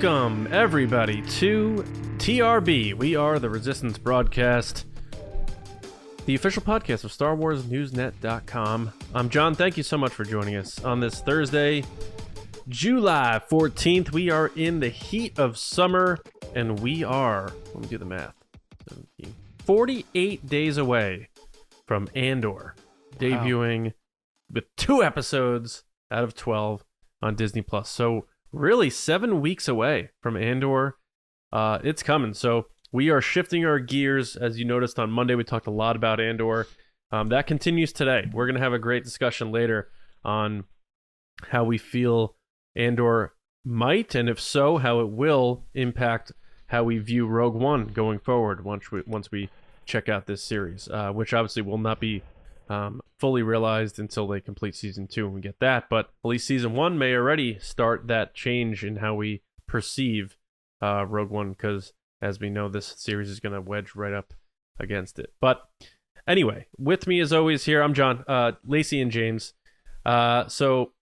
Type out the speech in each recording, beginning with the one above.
Welcome, everybody, to TRB. We are the Resistance Broadcast, the official podcast of StarWarsNewsNet.com. I'm John. Thank you so much for joining us on this Thursday, July 14th. We are in the heat of summer, and we are, let me do the math, 48 days away from Andor, debuting with 2 episodes out of 12 on Disney+. So really 7 weeks away from Andor. It's coming. So we are shifting our gears. As you noticed on Monday, we talked a lot about Andor. That continues today. We're going to have a great discussion later on how we feel Andor might, and if so, how it will impact how we view Rogue One going forward once we check out this series, which obviously will not be fully realized until they complete season 2 and we get that, but at least season 1 may already start that change in how we perceive Rogue One, because as we know, this series is going to wedge right up against it. But anyway, with me as always here, I'm John, Lacey and James. So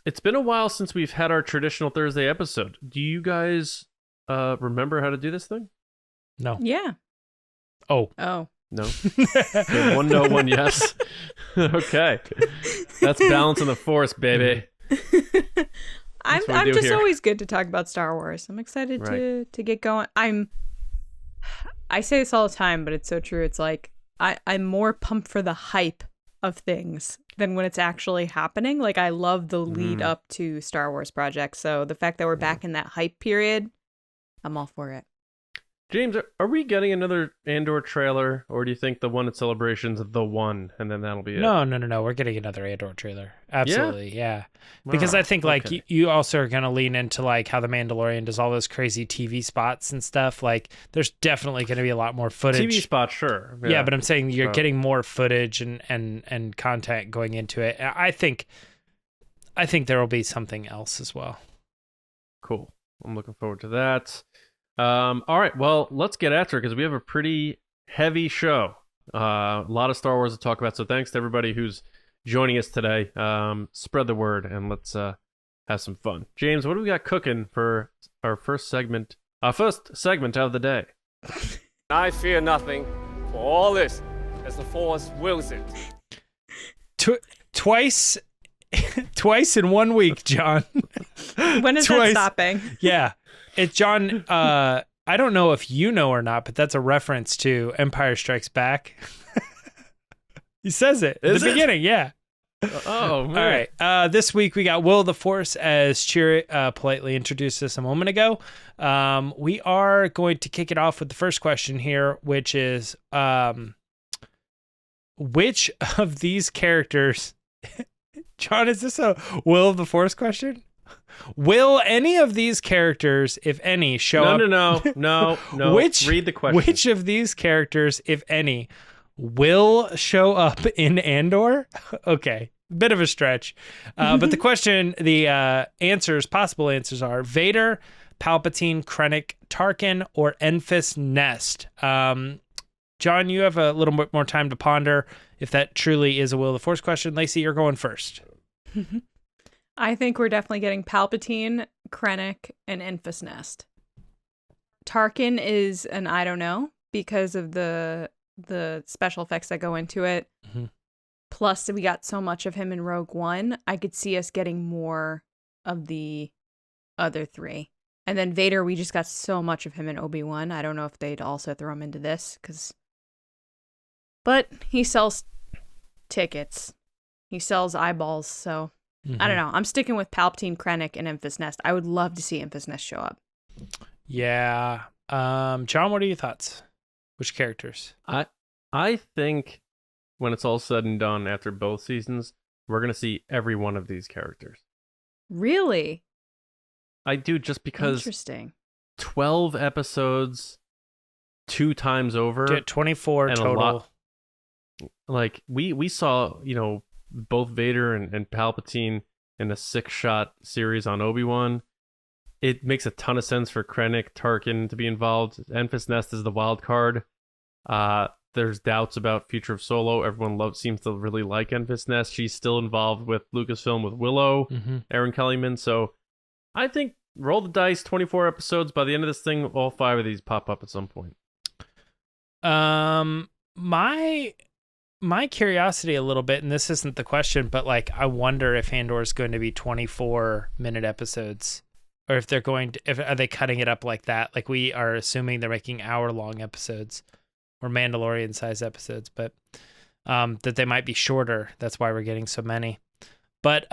it's been a while since we've had our traditional Thursday episode. Do you guys remember how to do this thing? No. Yeah. Oh. No. Okay, one no, one yes. Okay, that's balance in the force, baby. I'm just here. Always good to talk about Star Wars. I'm excited to get going. I say this all the time, but it's so true. It's like I'm more pumped for the hype of things than when it's actually happening. Like, I love the lead up to Star Wars projects. So the fact that we're back in that hype period, I'm all for it. James, are we getting another Andor trailer, or do you think the one at Celebration's the one, and then that'll be it? No. We're getting another Andor trailer. Absolutely, yeah. Because I think, like, you also are going to lean into, like, how The Mandalorian does all those crazy TV spots and stuff. Like, there's definitely going to be a lot more footage. TV spots, sure. Yeah, but I'm saying you're getting more footage and content going into it. I think there will be something else as well. Cool. I'm looking forward to that. All right, well, let's get after it because we have a pretty heavy show. A lot of Star Wars to talk about, so thanks to everybody who's joining us today. Spread the word, and let's have some fun. James, what do we got cooking for our first segment of the day? I fear nothing, for all this, as the Force wills it. Twice in 1 week, John. When is that stopping? Yeah. It's John, I don't know if you know or not, but that's a reference to Empire Strikes Back. He says it at the beginning, yeah. Oh, man. All right. This week we got Will of the Force, as Cheer politely introduced us a moment ago. We are going to kick it off with the first question here, which is, which of these characters... John, is this a Will of the Force question? Will any of these characters, if any, show up? No. Read the question. Which of these characters, if any, will show up in Andor? Okay, bit of a stretch. But the question, the possible answers are Vader, Palpatine, Krennic, Tarkin, or Enfys Nest. John, you have a little bit more time to ponder if that truly is a Will of the Force question. Lacey, you're going first. I think we're definitely getting Palpatine, Krennic, and Enfys Nest. Tarkin is an I don't know because of the special effects that go into it. Mm-hmm. Plus, we got so much of him in Rogue One. I could see us getting more of the other 3. And then Vader, we just got so much of him in Obi-Wan. I don't know if they'd also throw him into this, but he sells tickets. He sells eyeballs, so... I don't know. I'm sticking with Palpatine, Krennic, and Enfys Nest. I would love to see Enfys Nest show up. Yeah. John, what are your thoughts? Which characters? I think when it's all said and done after both seasons, we're going to see every one of these characters. Really? I do, just because... Interesting. 12 episodes, 2 times over. 24 total. Like, we saw, both Vader and Palpatine in a 6-shot series on Obi-Wan. It makes a ton of sense for Krennic, Tarkin to be involved. Enfys Nest is the wild card. There's doubts about future of Solo. Everyone seems to really like Enfys Nest. She's still involved with Lucasfilm with Willow, Aaron Kellyman. So I think roll the dice. 24 episodes. By the end of this thing, all 5 of these pop up at some point. My curiosity a little bit, and this isn't the question, but like I wonder if Andor is going to be 24-minute episodes, or if they're going to, are they cutting it up like that? Like we are assuming they're making hour-long episodes or Mandalorian-sized episodes, but that they might be shorter. That's why we're getting so many. But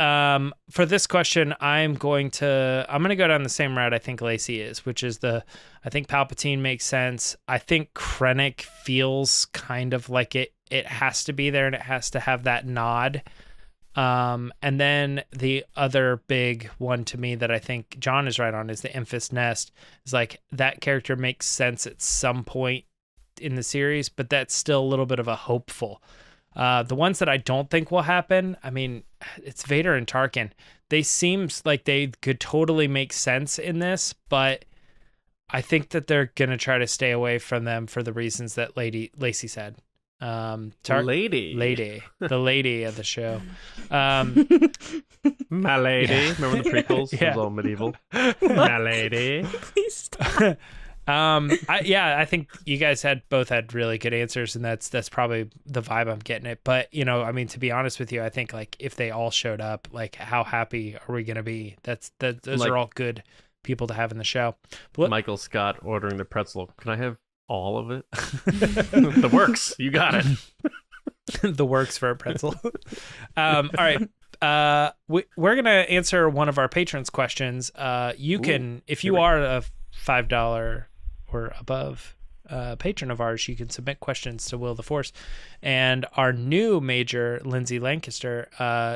for this question, I'm going to go down the same route I think Lacey is, which is I think Palpatine makes sense. I think Krennic feels kind of like it has to be there and it has to have that nod. And then the other big one to me that I think John is right on is the Enfys Nest. Is like that character makes sense at some point in the series, but that's still a little bit of a hopeful. The ones that I don't think will happen, I mean, it's Vader and Tarkin. They seem like they could totally make sense in this, but I think that they're going to try to stay away from them for the reasons that Lacey said. Lady. The lady of the show. My lady. Yeah. Remember the prequels? Yeah. It was all medieval. My lady. Please stop. I think you guys both had really good answers, and that's probably the vibe I'm getting it. But I mean, to be honest with you, I think like if they all showed up, like how happy are we gonna be? Those are all good people to have in the show. Michael Scott ordering the pretzel. Can I have all of it? The works. You got it. The works for a pretzel. All right. We're gonna answer one of our patrons' questions. You can, if you are a $5 or above patron of ours, you can submit questions to Will the Force. And our new major, Lindsay Lancaster,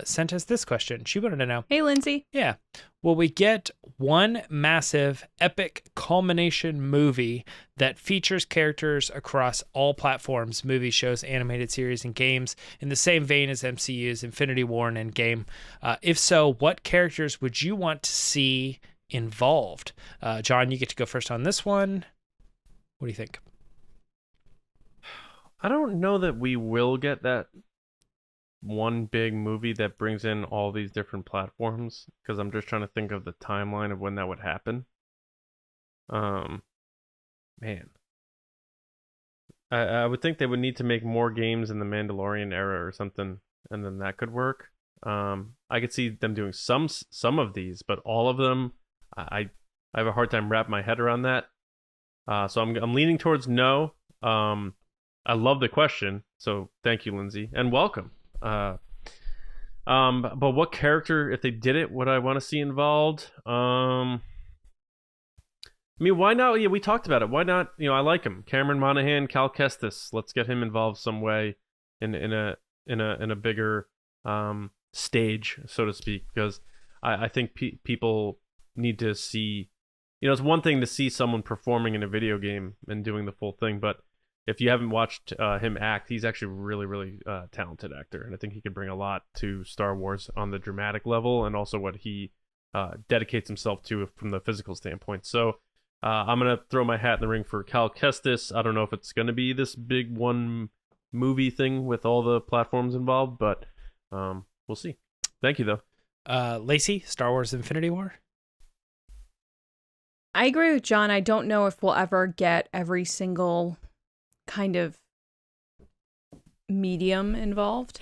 sent us this question. She wanted to know, Hey, Lindsay. yeah, will we get one massive epic culmination movie that features characters across all platforms, movies, shows, animated series, and games, in the same vein as MCU's Infinity War and Endgame? If so, what characters would you want to see involved? John, you get to go first on this one. What do you think? I don't know that we will get that one big movie that brings in all these different platforms, because I'm just trying to think of the timeline of when that would happen. Man, I would think they would need to make more games in the Mandalorian era or something, and then that could work. I could see them doing some of these, but all of them, I have a hard time wrapping my head around that. So I'm leaning towards no. I love the question, so thank you, Lindsay, and welcome. But what character, if they did it, would I want to see involved? I mean, why not? Yeah, we talked about it. Why not? I like him. Cameron Monaghan, Cal Kestis. Let's get him involved some way in a bigger stage, so to speak, because I think people need to see. It's one thing to see someone performing in a video game and doing the full thing, but if you haven't watched him act, he's actually a really, really talented actor, and I think he could bring a lot to Star Wars on the dramatic level and also what he dedicates himself to from the physical standpoint. So I'm going to throw my hat in the ring for Cal Kestis. I don't know if it's going to be this big one movie thing with all the platforms involved, but we'll see. Thank you, though. Lacey, Star Wars Infinity War? I agree with John. I don't know if we'll ever get every single kind of medium involved,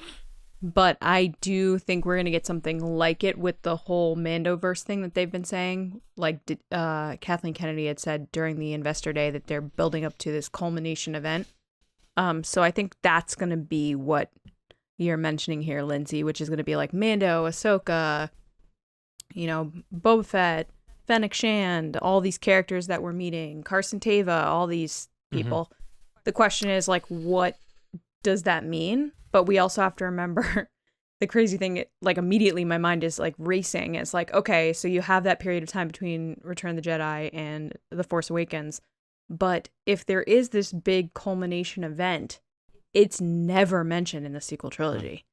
but I do think we're going to get something like it with the whole Mandoverse thing that they've been saying. Like Kathleen Kennedy had said during the Investor Day that they're building up to this culmination event. So I think that's going to be what you're mentioning here, Lindsay, which is going to be like Mando, Ahsoka, Boba Fett, Fennec Shand, all these characters that we're meeting, Carson Teva, all these people. Mm-hmm. The question is, like, what does that mean? But we also have to remember the crazy thing, like, immediately my mind is, like, racing. It's like, okay, so you have that period of time between Return of the Jedi and The Force Awakens. But if there is this big culmination event, it's never mentioned in the sequel trilogy.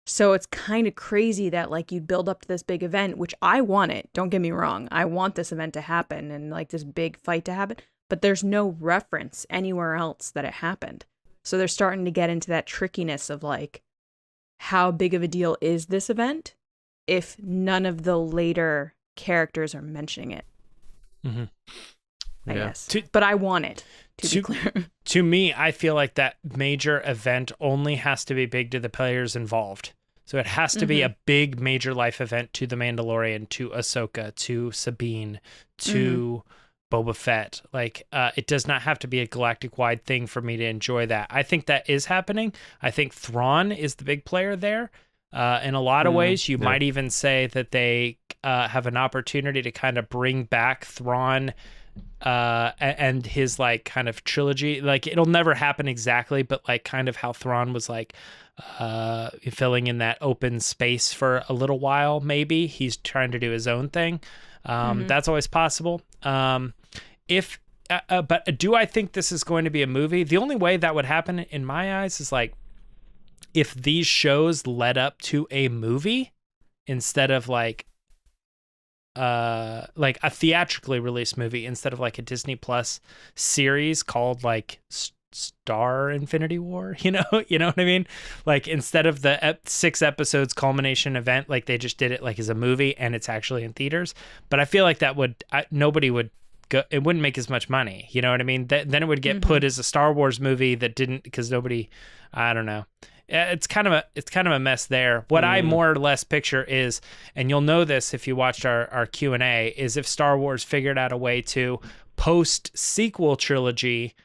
So it's kind of crazy that, like, you build up to this big event, which I want it. Don't get me wrong. I want this event to happen and, like, this big fight to happen. But there's no reference anywhere else that it happened. So they're starting to get into that trickiness of, like, how big of a deal is this event if none of the later characters are mentioning it. Mm-hmm. I guess. But I want it, to be clear. To me, I feel like that major event only has to be big to the players involved. So it has to be a big major life event to The Mandalorian, to Ahsoka, to Sabine, to Boba Fett. Like, it does not have to be a galactic-wide thing for me to enjoy that. I think that is happening. I think Thrawn is the big player there. In a lot of ways, you might even say that they have an opportunity to kind of bring back Thrawn and his like kind of trilogy. Like, it'll never happen exactly, but like kind of how Thrawn was like filling in that open space for a little while. Maybe he's trying to do his own thing. That's always possible. But do I think this is going to be a movie? The only way that would happen in my eyes is like if these shows led up to a movie instead of like a theatrically released movie instead of like a Disney Plus series called like Star Infinity War, you know what I mean? Like instead of the 6 episodes culmination event, like they just did it like as a movie and it's actually in theaters. But I feel like that nobody would go, it wouldn't make as much money, you know what I mean? Then it would get put as a Star Wars movie that didn't, because nobody, I don't know. It's kind of a mess there. What I more or less picture is, and you'll know this if you watched our Q&A, is if Star Wars figured out a way to post sequel trilogy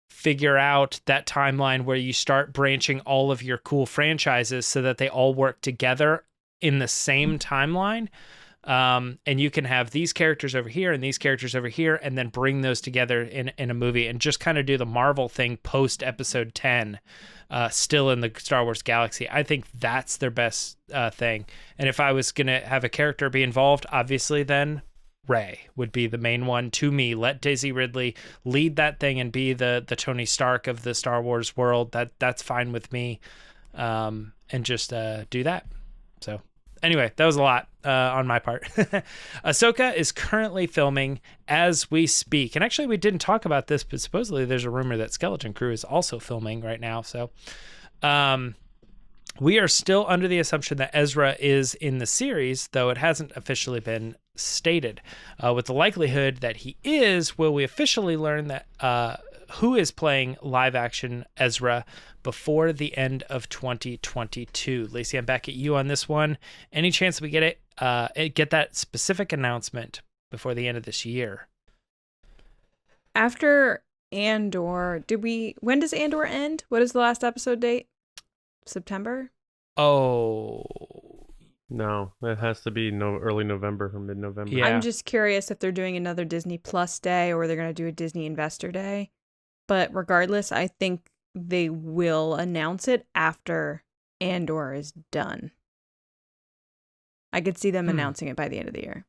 figure out that timeline where you start branching all of your cool franchises so that they all work together in the same timeline. And you can have these characters over here and these characters over here, and then bring those together in a movie and just kind of do the Marvel thing post episode 10, still in the Star Wars galaxy. I think that's their best thing. And if I was going to have a character be involved, obviously then Rey would be the main one to me. Let Daisy Ridley lead that thing and be the Tony Stark of the Star Wars world. That's fine with me. And just do that. So anyway, that was a lot on my part. Ahsoka is currently filming as we speak. And actually, we didn't talk about this, but supposedly there's a rumor that Skeleton Crew is also filming right now. So we are still under the assumption that Ezra is in the series, though it hasn't officially been stated. With the likelihood that he is, will we officially learn that who is playing live-action Ezra before the end of 2022. Lacey, I'm back at you on this one. Any chance we get that specific announcement before the end of this year? After Andor, when does Andor end? What is the last episode date? September? Oh. No, it has to be early November or mid-November. Yeah. I'm just curious if they're doing another Disney Plus day or they're going to do a Disney Investor Day. But regardless, I think they will announce it after Andor is done. I could see them announcing it by the end of the year.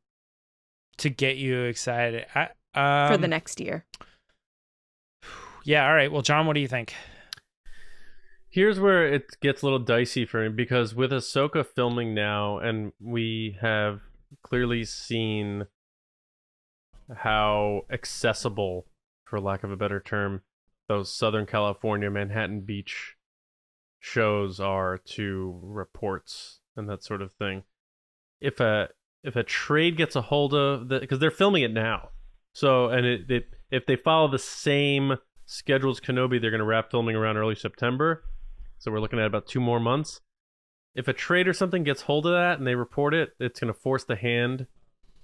To get you excited. For the next year. Yeah, all right. Well, John, what do you think? Here's where it gets a little dicey for me, because with Ahsoka filming now, and we have clearly seen how accessible, for lack of a better term, those Southern California, Manhattan Beach shows are to reports and that sort of thing. If a trade gets a hold of because they're filming it now, so if they follow the same schedule as Kenobi, they're going to wrap filming around early September. So we're looking at about 2 more months. If a trade or something gets hold of that and they report it, it's going to force the hand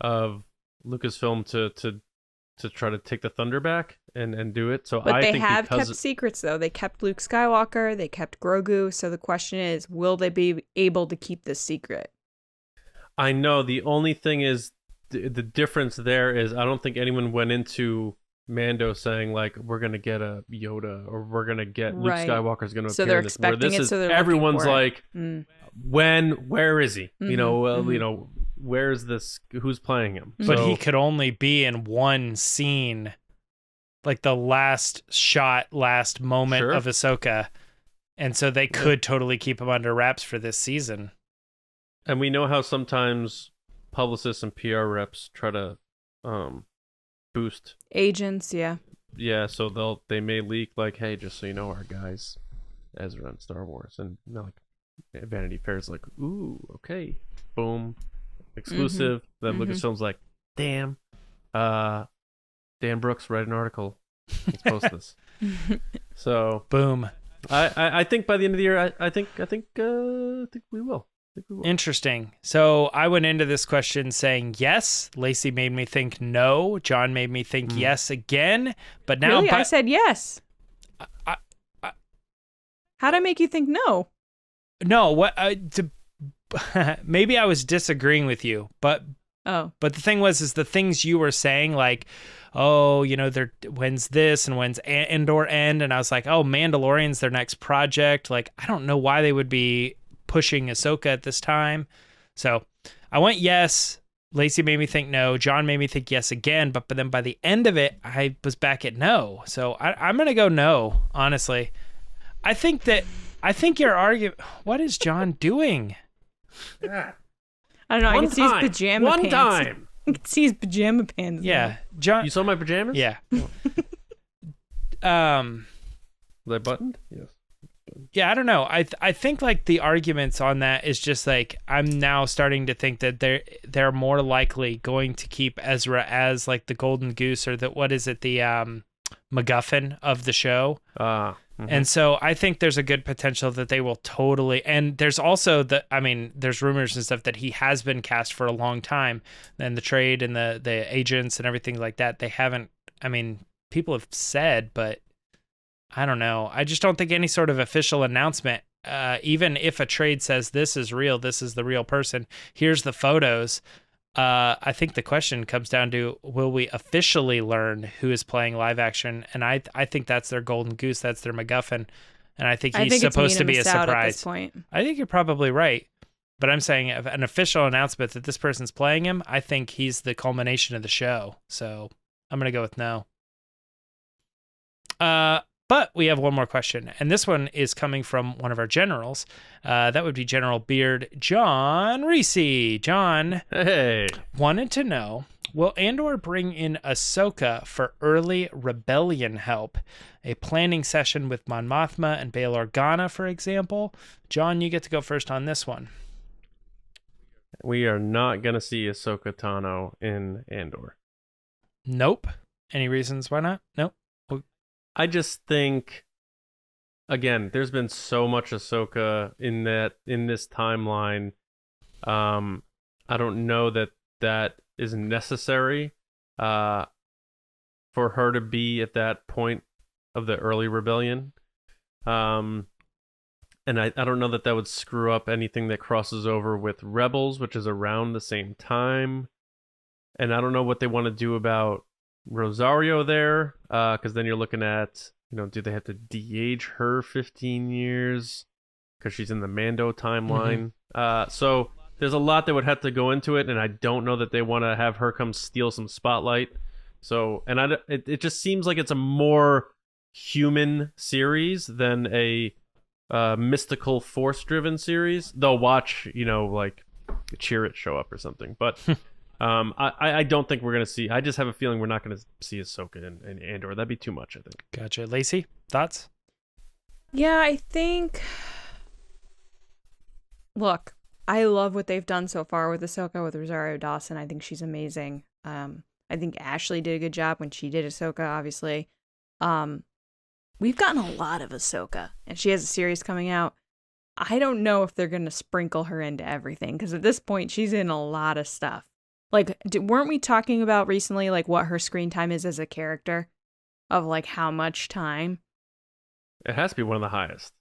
of Lucasfilm to try to take the thunder back and do it. So but I they think have kept secrets, though. They kept Luke Skywalker. They kept Grogu. So the question is, will they be able to keep this secret? I know. The only thing is, the difference there is I don't think anyone went into Mando saying like we're gonna get a Yoda or we're gonna get Luke Skywalker's gonna so appear they're in this. expecting it, so they're everyone's like where is he? You know, where's this? Who's playing him? But he could only be in one scene, like the last moment of Ahsoka, and so they could totally keep him under wraps for this season. And we know how sometimes publicists and PR reps try to boost agents, yeah, so they may leak like, hey, just so you know, our guys Ezra on Star Wars, and like Vanity Fair's like, ooh, okay, boom, exclusive. That Lucasfilm's like, damn, Dan Brooks, write an article. Let's post this. So Boom. I think by the end of the year, I think we will. Interesting. So I went into this question saying yes. Lacey made me think no. John made me think yes again. But now Really? I said yes. How'd I make you think no? No, what maybe I was disagreeing with you, but the thing is the things you were saying, like, oh, you know, when's this and when's Andor end, and I was like, oh, Mandalorian's their next project. Like, I don't know why they would be pushing Ahsoka at this time. So I went yes. Lacey made me think no. John made me think yes again, but then by the end of it, I was back at no. So I'm gonna go no, honestly. I think your argument. What is John doing? I don't know. I can see his pajama pants. One time. I can see his pajama pants. Yeah, John. You saw my pajamas? Yeah. Were they buttoned? Yes. Yeah, I don't know. I think like the arguments on that is just like I'm now starting to think that they're more likely going to keep Ezra as like the golden goose or the MacGuffin of the show. And so I think there's a good potential that they will totally, and there's also there's rumors and stuff that he has been cast for a long time, and the trade and the agents and everything like that, they haven't, people have said, but I don't know. I just don't think any sort of official announcement, even if a trade says this is real, this is the real person, here's the photos. I think the question comes down to, will we officially learn who is playing live action? And I think that's their golden goose. That's their MacGuffin. And I think he's supposed to be a surprise. At this point. I think you're probably right. But I'm saying an official announcement that this person's playing him, I think he's the culmination of the show. So I'm going to go with no. But we have one more question, and this one is coming from one of our generals. That would be General Beard John RISI. John wanted to know, will Andor bring in Ahsoka for early rebellion help? A planning session with Mon Mothma and Bail Organa, for example? John, you get to go first on this one. We are not going to see Ahsoka Tano in Andor. Nope. Any reasons why not? Nope. I just think, again, there's been so much Ahsoka in this timeline. I don't know that is necessary for her to be at that point of the early rebellion. And I don't know that would screw up anything that crosses over with Rebels, which is around the same time. And I don't know what they want to do about Rosario there, because then you're looking at, do they have to de-age her 15 years because she's in the Mando timeline? So there's a lot that would have to go into it, and I don't know that they want to have her come steal some spotlight. So, and it just seems like it's a more human series than a mystical Force-driven series. They'll watch, like Chirrut show up or something, but. I don't think we're going to see. I just have a feeling we're not going to see Ahsoka in Andor. That'd be too much, I think. Gotcha. Lacey, thoughts? Yeah, I think. Look, I love what they've done so far with Ahsoka, with Rosario Dawson. I think she's amazing. I think Ashley did a good job when she did Ahsoka, obviously. We've gotten a lot of Ahsoka, and she has a series coming out. I don't know if they're going to sprinkle her into everything, because at this point, she's in a lot of stuff. Like, weren't we talking about recently, like, what her screen time is as a character? Of, like, how much time? It has to be one of the highest.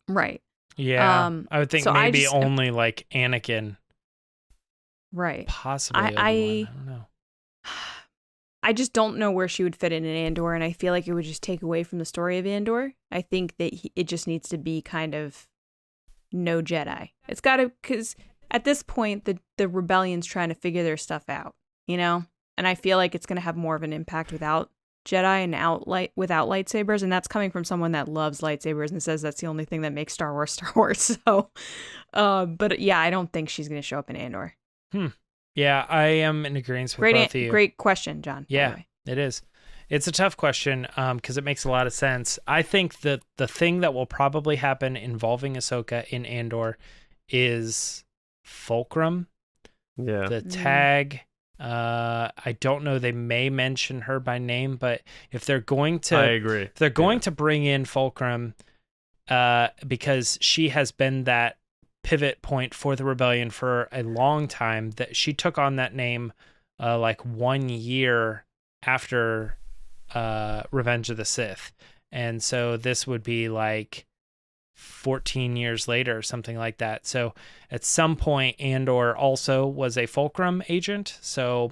Right. Yeah. I would think so maybe only, like, Anakin. Right. Possibly. I don't know. I just don't know where she would fit in Andor, and I feel like it would just take away from the story of Andor. I think that it just needs to be kind of no Jedi. It's got to, because... At this point, the rebellion's trying to figure their stuff out, And I feel like it's going to have more of an impact without Jedi and without lightsabers, and that's coming from someone that loves lightsabers and says that's the only thing that makes Star Wars Star Wars. So, but yeah, I don't think she's going to show up in Andor. Yeah, I am in agreement with both of you. Great question, John. Yeah, it is. It's a tough question because it makes a lot of sense. I think that the thing that will probably happen involving Ahsoka in Andor is Fulcrum, Yeah. The tag, I don't know. They may mention her by name, but if they're going to, I agree. if they're going to bring in Fulcrum, because she has been that pivot point for the rebellion for a long time, that she took on that name, like 1 year after, Revenge of the Sith. And so this would be like 14 years later, something like that. So at some point, Andor also was a Fulcrum agent. So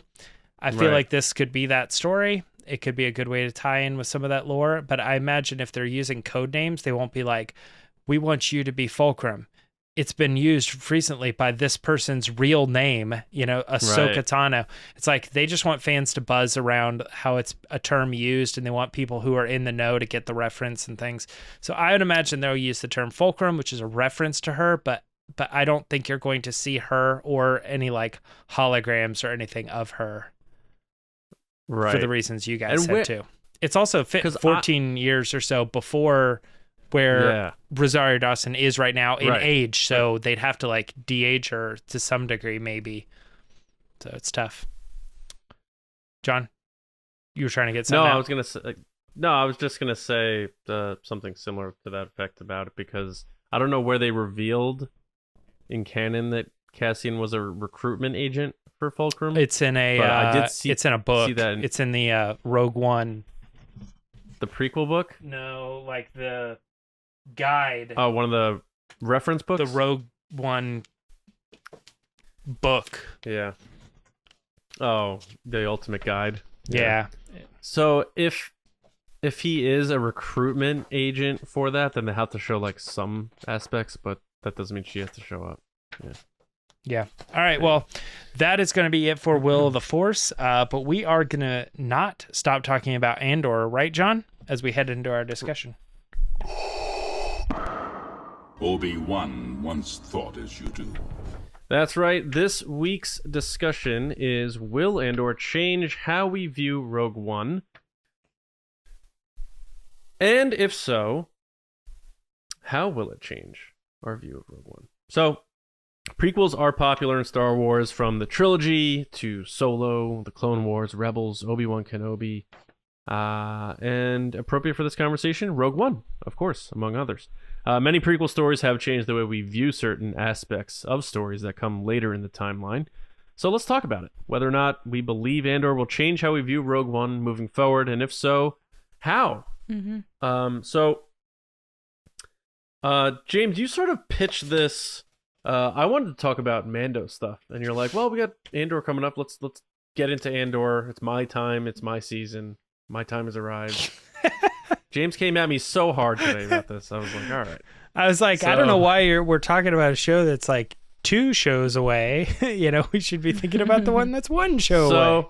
I feel like this could be that story. It could be a good way to tie in with some of that lore. But I imagine if they're using code names, they won't be like, we want you to be Fulcrum. It's been used recently by this person's real name, Ahsoka Tano. It's like they just want fans to buzz around how it's a term used, and they want people who are in the know to get the reference and things. So I would imagine they'll use the term Fulcrum, which is a reference to her, but I don't think you're going to see her or any like holograms or anything of her. Right. For the reasons you guys said too. It's also 14 years or so before where Rosario Dawson is right now in age, so they'd have to like de-age her to some degree, maybe. So it's tough. John, you were trying to get something out? I was just gonna say something similar to that effect about it, because I don't know where they revealed in canon that Cassian was a recruitment agent for Fulcrum. It's in a. I did see. It's in a book. See that it's in the Rogue One. The prequel book? No, like the guide. Oh, one of the reference books? The Rogue One book. Yeah. Oh, the ultimate guide. Yeah. So if he is a recruitment agent for that, then they have to show like some aspects, but that doesn't mean she has to show up. Yeah. All right. Well, that is going to be it for Will of the Force. But we are going to not stop talking about Andor, right, John? As we head into our discussion. Obi-Wan once thought as you do. That's right. This week's discussion is, will Andor change how we view Rogue One? And if so, how will it change our view of Rogue One? So, prequels are popular in Star Wars, from the trilogy to Solo, the Clone Wars, Rebels, Obi-Wan Kenobi, and appropriate for this conversation, Rogue One, of course, among others. Many prequel stories have changed the way we view certain aspects of stories that come later in the timeline. So let's talk about it, whether or not we believe Andor will change how we view Rogue One moving forward, and if so, how? James, you sort of pitched this. I wanted to talk about Mando stuff, and you're like, well, we got Andor coming up. Let's get into Andor. It's my time. It's my season. My time has arrived. James came at me so hard today about this. I was like, all right. I was like, I don't know why we're talking about a show that's like 2 shows away. We should be thinking about the one that's 1 show away.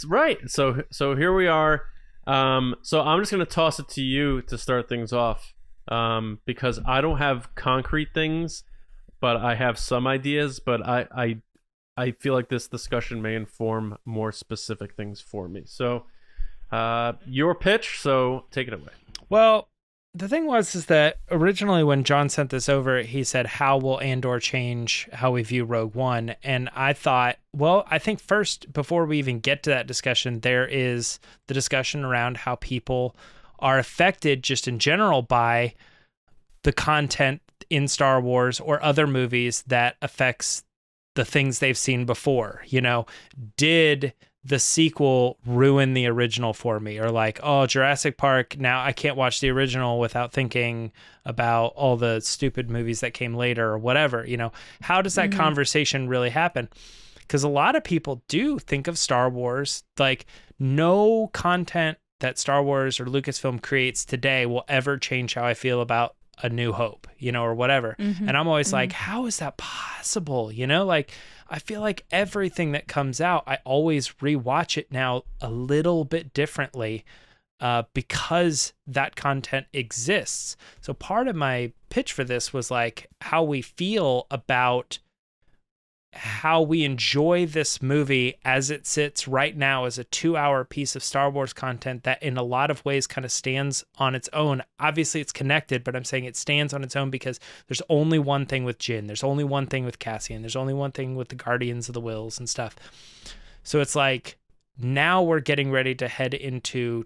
Right. So here we are. So I'm just going to toss it to you to start things off, because I don't have concrete things, but I have some ideas. But I feel like this discussion may inform more specific things for me. So your pitch, so take it away. Well, the thing is that originally when John sent this over, he said, how will Andor change how we view Rogue One? And I thought, well, I think first, before we even get to that discussion, there is the discussion around how people are affected just in general by the content in Star Wars or other movies that affects the things they've seen before. Did the sequel ruin the original for me? Or like, oh, Jurassic Park, now I can't watch the original without thinking about all the stupid movies that came later, or whatever. How does that conversation really happen? Because a lot of people do think of Star Wars like no content that Star Wars or Lucasfilm creates today will ever change how I feel about A New Hope, or whatever. And I'm always like, how is that possible? I feel like everything that comes out, I always rewatch it now a little bit differently, because that content exists. So part of my pitch for this was like how we feel about how we enjoy this movie as it sits right now as a 2-hour piece of Star Wars content that in a lot of ways kind of stands on its own. Obviously it's connected, but I'm saying it stands on its own because there's only one thing with Jyn. There's only one thing with Cassian. There's only one thing with the Guardians of the Wills and stuff. So it's like now we're getting ready to head into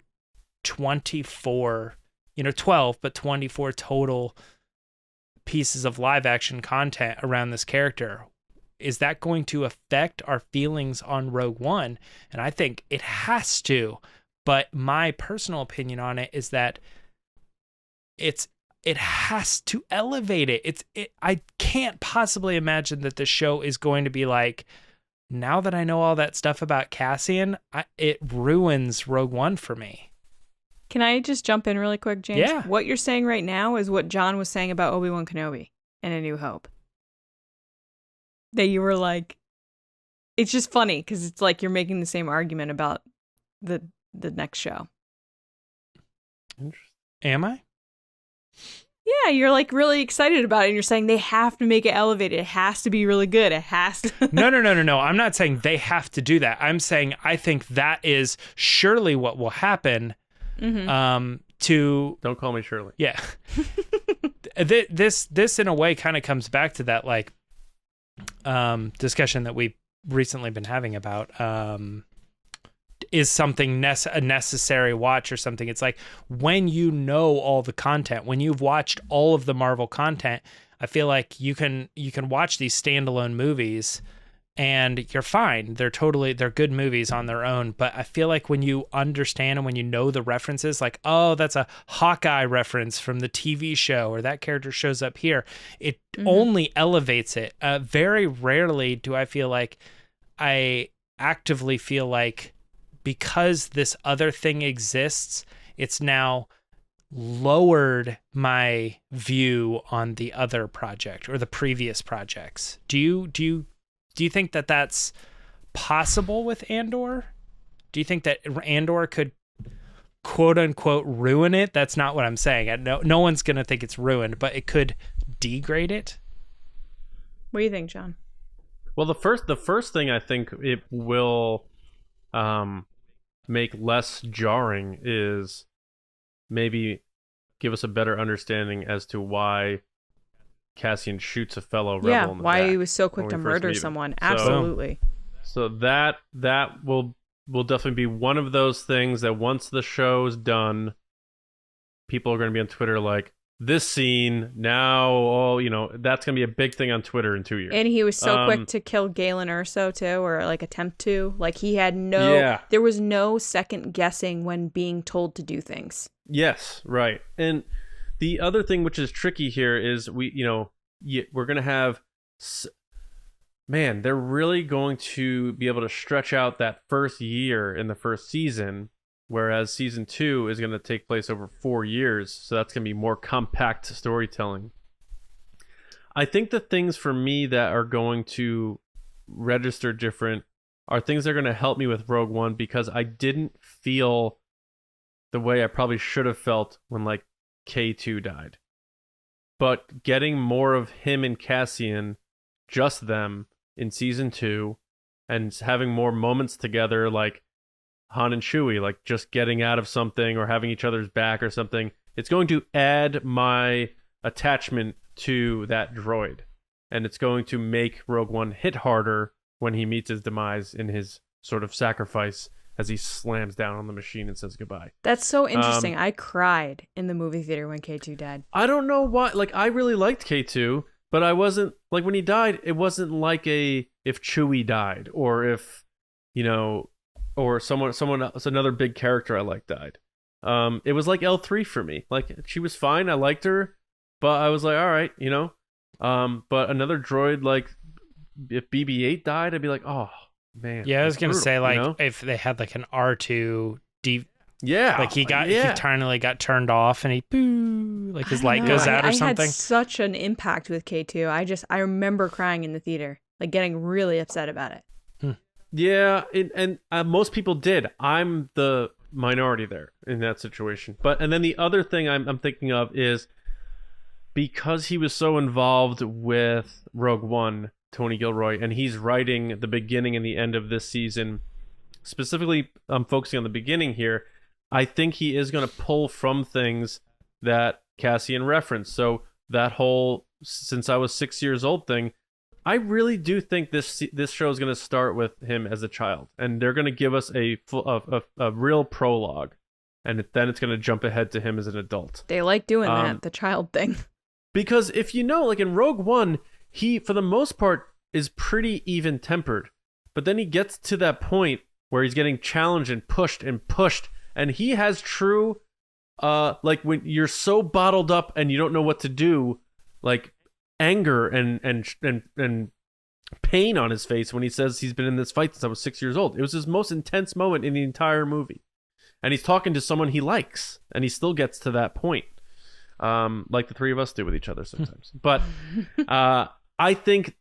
24, 12, but 24 total pieces of live action content around this character. Is that going to affect our feelings on Rogue One? And I think it has to. But my personal opinion on it is that it has to elevate it. I can't possibly imagine that the show is going to be like, now that I know all that stuff about Cassian, it ruins Rogue One for me. Can I just jump in really quick, James? Yeah. What you're saying right now is what John was saying about Obi-Wan Kenobi in A New Hope. That you were like, it's just funny because it's like you're making the same argument about the next show. Am I? Yeah, you're like really excited about it and you're saying they have to make it elevated. It has to be really good. It has to. No. I'm not saying they have to do that. I'm saying I think that is surely what will happen. Mm-hmm. Don't call me Shirley. Yeah. This in a way kind of comes back to that like discussion that we've recently been having about is something a necessary watch or something. It's like when you know all the content, when you've watched all of the Marvel content, I feel like you can watch these standalone movies and you're fine. They're good movies on their own. But I feel like when you understand and when you know the references, like, oh, that's a Hawkeye reference from the TV show, or that character shows up here, it only elevates it. Very rarely do I feel like I actively feel like because this other thing exists, it's now lowered my view on the other project or the previous projects. Do you think that that's possible with Andor? Do you think that Andor could quote unquote ruin it? That's not what I'm saying. No one's going to think it's ruined, but it could degrade it. What do you think, John? Well, the first thing I think it will make less jarring is maybe give us a better understanding as to why Cassian shoots a fellow rebel in the why back he was so quick to when we first murder meet him. someone. Absolutely. So that will definitely be one of those things that once the show's done, people are going to be on Twitter like, this scene now, that's going to be a big thing on Twitter in 2 years. And he was so quick to kill Galen Erso too, or like attempt to. Like he had there was no second guessing when being told to do things. Yes, right. And the other thing which is tricky here is we're going to have, they're really going to be able to stretch out that first year in the first season, whereas season 2 is going to take place over 4 years. So that's going to be more compact storytelling. I think the things for me that are going to register different are things that are going to help me with Rogue One, because I didn't feel the way I probably should have felt when like K2 died. But getting more of him and Cassian, just them, in season 2, and having more moments together like Han and Chewie, like just getting out of something or having each other's back or something, it's going to add my attachment to that droid. And it's going to make Rogue One hit harder when he meets his demise in his sort of sacrifice as he slams down on the machine and says goodbye. That's so interesting. I cried in the movie theater when K2 died. I don't know why. Like, I really liked K2, but I wasn't, like, when he died, it wasn't like if Chewie died, or if, or someone else, another big character I liked died. It was like L3 for me. Like, she was fine. I liked her, but I was like, all right, but another droid, like, if BB-8 died, I'd be like, oh, man. Yeah, I was going to say, like, you know? if they had, like, an R2 deep... Yeah. Like, he finally got turned off, and like, his light goes out or something. I had such an impact with K2. I remember crying in the theater, like, getting really upset about it. Yeah, and most people did. I'm the minority there in that situation. And then the other thing I'm thinking of is, because he was so involved with Rogue One, Tony Gilroy, and he's writing the beginning and the end of this season. Specifically, I'm focusing on the beginning here. I think he is going to pull from things that Cassian referenced. So that whole "since I was 6 years old" thing, I really do think this show is going to start with him as a child, and they're going to give us a real prologue, and then it's going to jump ahead to him as an adult. They like doing that, the child thing. Because if you know, like in Rogue One, he, for the most part, is pretty even-tempered. But then he gets to that point where he's getting challenged and pushed, and he has true, like when you're so bottled up and you don't know what to do, like anger and pain on his face when he says he's been in this fight since I was 6 years old. It was his most intense moment in the entire movie. And he's talking to someone he likes, and he still gets to that point. Like the three of us do with each other sometimes. But I think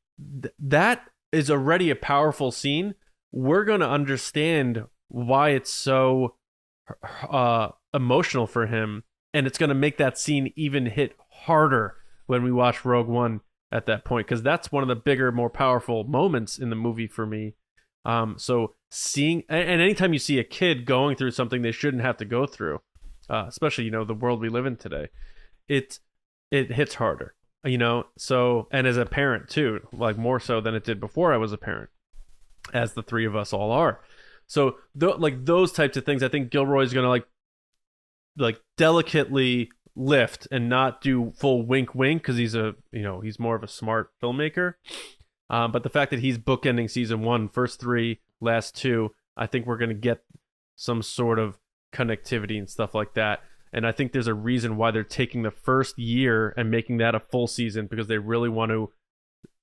that is already a powerful scene. We're going to understand why it's so emotional for him, and it's going to make that scene even hit harder when we watch Rogue One at that point, because that's one of the bigger, more powerful moments in the movie for me. So seeing, and anytime you see a kid going through something they shouldn't have to go through, especially, the world we live in today, it hits harder, so, and as a parent too, like more so than it did before I was a parent, as the three of us all are. So like those types of things, I think Gilroy's gonna like delicately lift and not do full wink because he's he's more of a smart filmmaker. But the fact that he's bookending season 1, first 3, last 2, I think we're gonna get some sort of connectivity and stuff like that. And I think there's a reason why they're taking the first year and making that a full season, because they really want to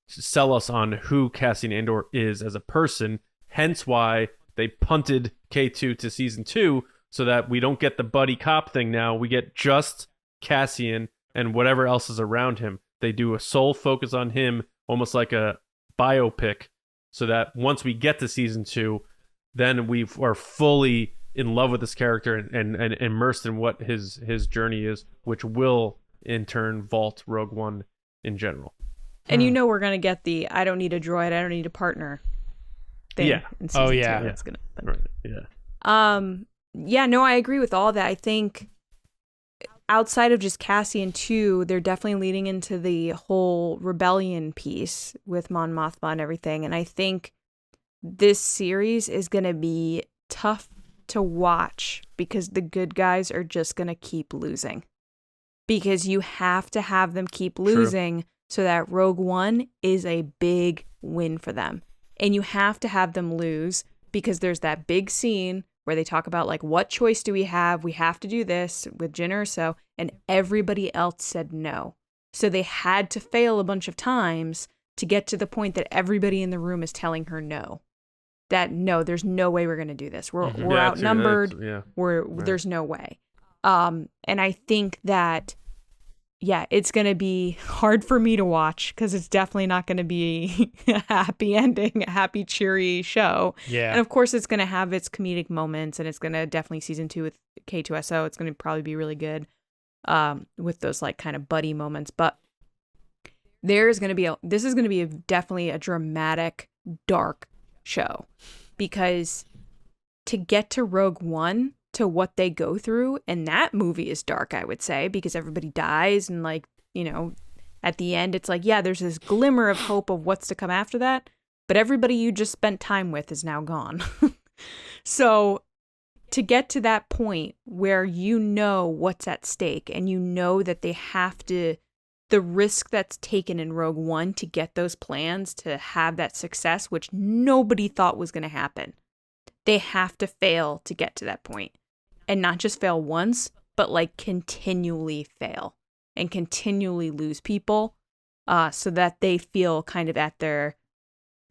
sell us on who Cassian Andor is as a person. Hence why they punted K2 to season 2, so that we don't get the buddy cop thing now. We get just Cassian and whatever else is around him. They do a sole focus on him, almost like a biopic, so that once we get to season 2, then we are fully in love with this character and immersed in what his journey is, which will in turn vault Rogue One in general. And we're gonna get the "I don't need a droid, I don't need a partner" thing. Yeah. In season 2. That's gonna happen. Right. Yeah. No, I agree with all that. I think outside of just Cassian too, they're definitely leading into the whole rebellion piece with Mon Mothma and everything. And I think this series is gonna be tough to watch because the good guys are just gonna keep losing. Because you have to have them keep losing. True. So that Rogue One is a big win for them. And you have to have them lose because there's that big scene where they talk about, like, what choice do we have? We have to do this with Jyn Erso. And everybody else said no. So they had to fail a bunch of times to get to the point that everybody in the room is telling her no. That, no, there's no way we're going to do this. We're outnumbered. There's no way. And I think that, it's going to be hard for me to watch because it's definitely not going to be a happy ending, a happy, cheery show. Yeah. And of course, it's going to have its comedic moments, and it's going to definitely season 2 with K2SO. It's going to probably be really good with those like kind of buddy moments. But this is going to be definitely a dramatic, dark show, because to get to Rogue One, to what they go through, and that movie is dark, I would say, because everybody dies, and like, at the end it's like, there's this glimmer of hope of what's to come after that, but everybody you just spent time with is now gone. So to get to that point where what's at stake, and that they have to, the risk that's taken in Rogue One to get those plans to have that success, which nobody thought was going to happen. They have to fail to get to that point. And not just fail once, but like continually fail and continually lose people, so that they feel kind of at their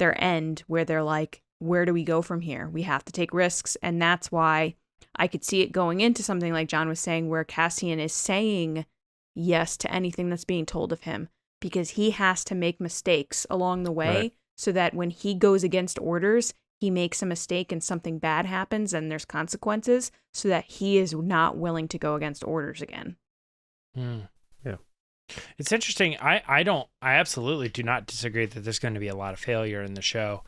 end where they're like, where do we go from here? We have to take risks. And that's why I could see it going into something like John was saying, where Cassian is saying yes to anything that's being told of him, because he has to make mistakes along the way, right, so that when he goes against orders, he makes a mistake and something bad happens and there's consequences, so that he is not willing to go against orders again. Yeah. It's interesting. I absolutely do not disagree that there's going to be a lot of failure in the show.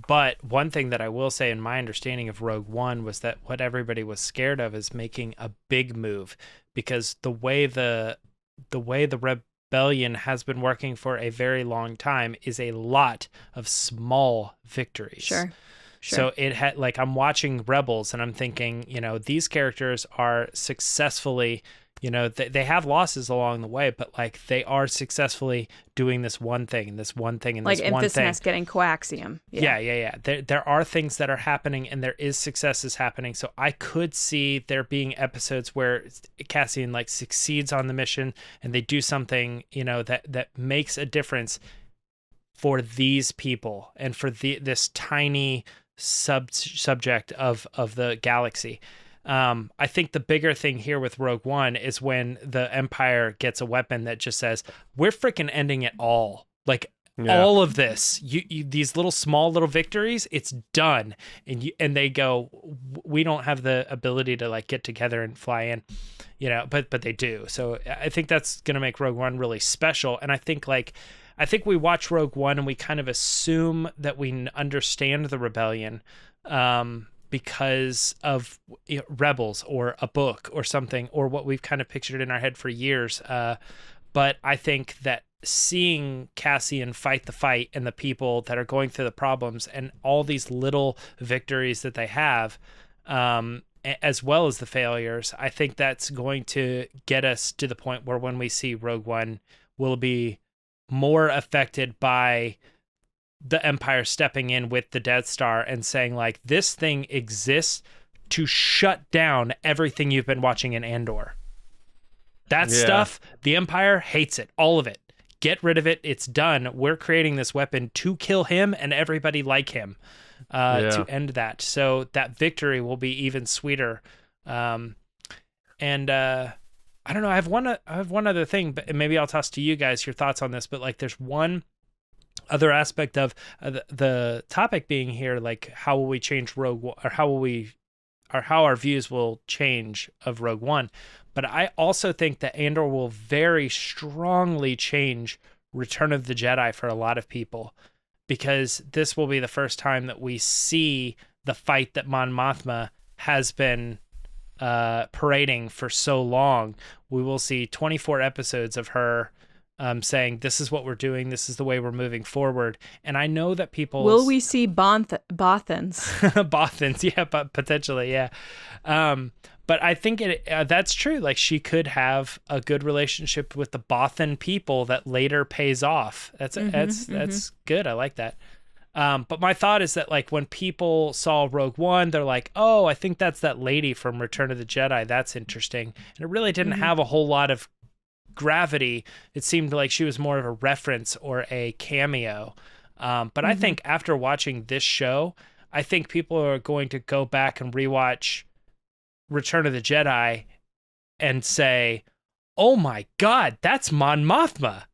But one thing that I will say in my understanding of Rogue One was that what everybody was scared of is making a big move, because the way the rebellion has been working for a very long time is a lot of small victories. Sure. So it had, like, I'm watching Rebels and I'm thinking, these characters are successfly, they have losses along the way, but like they are successfully doing this one thing and this one thing and like this one thing. Emphasis getting coaxium. Yeah. There are things that are happening and there is successes happening. So I could see there being episodes where Cassian like succeeds on the mission and they do something, that makes a difference for these people and for this tiny subject of the galaxy. I think the bigger thing here with Rogue One is when the Empire gets a weapon that just says, we're freaking ending it all. Like all of this, you these small little victories, it's done. And they go, we don't have the ability to like get together and fly in, but they do. So I think that's going to make Rogue One really special. And I think we watch Rogue One and we kind of assume that we understand the rebellion, because of Rebels or a book or something, or what we've kind of pictured in our head for years. But I think that seeing Cassian fight the fight and the people that are going through the problems and all these little victories that they have, as well as the failures, I think that's going to get us to the point where when we see Rogue One, we'll be more affected by the Empire stepping in with the Death Star and saying like, this thing exists to shut down everything you've been watching in Andor. That stuff, the Empire hates it, all of it. Get rid of it. It's done. We're creating this weapon to kill him and everybody like him, to end that. So that victory will be even sweeter. I don't know. I have one other thing, but maybe I'll toss to you guys your thoughts on this. But like, there's one other aspect of the topic being here, like how will we change Rogue One, or how our views will change of Rogue One. But I also think that Andor will very strongly change Return of the Jedi for a lot of people, because this will be the first time that we see the fight that Mon Mothma has been parading for so long. We will see 24 episodes of her saying, this is what we're doing, this is the way we're moving forward. And I know that people... Will we see Bothans? Bothans, yeah, but potentially, yeah. But I think that's true. Like, she could have a good relationship with the Bothan people that later pays off. That's good. I like that. But my thought is that, like, when people saw Rogue One, they're like, oh, I think that's that lady from Return of the Jedi. That's interesting. And it really didn't have a whole lot of gravity. It seemed like she was more of a reference or a cameo. But I think after watching this show, I think people are going to go back and rewatch Return of the Jedi and say, oh my God, that's Mon Mothma.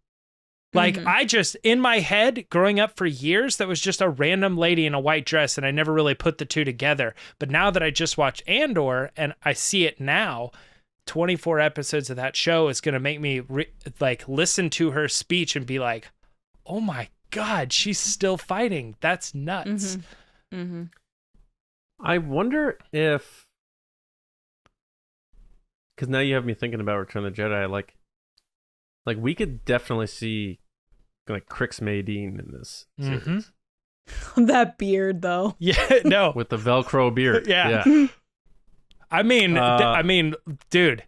Like, I just, in my head, growing up for years, that was just a random lady in a white dress, and I never really put the two together. But now that I just watched Andor, and I see it now, 24 episodes of that show is going to make me, listen to her speech and be like, oh my God, she's still fighting. That's nuts. I wonder if... Because now you have me thinking about Return of the Jedi, like we could definitely see like Crix Maydeen in this series. That beard, though. Yeah, no. With the Velcro beard. Yeah. I mean, dude,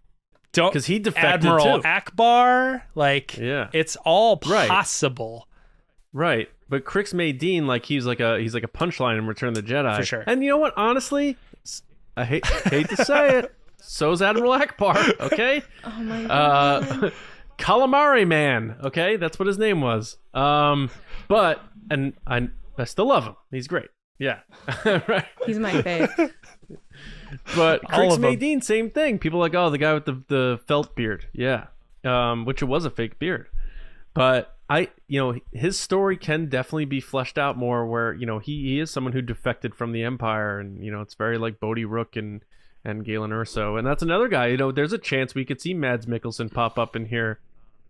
don't, because he defected Admiral too. Akbar, it's all possible. Right. But Crix Maydeen, like he's like a punchline in Return of the Jedi. For sure. And you know what? Honestly, I hate to say it. So's Admiral Akbar, okay? Oh my God. Calamari Man, okay? That's what his name was. But I still love him. He's great. Yeah. Right. He's my fave. But Crix Maydeen, same thing. People are like, oh, the guy with the felt beard. Yeah. Which it was a fake beard. But his story can definitely be fleshed out more, where, he is someone who defected from the Empire, and, it's very like Bodhi Rook and Galen Erso. And that's another guy, there's a chance we could see Mads Mikkelsen pop up in here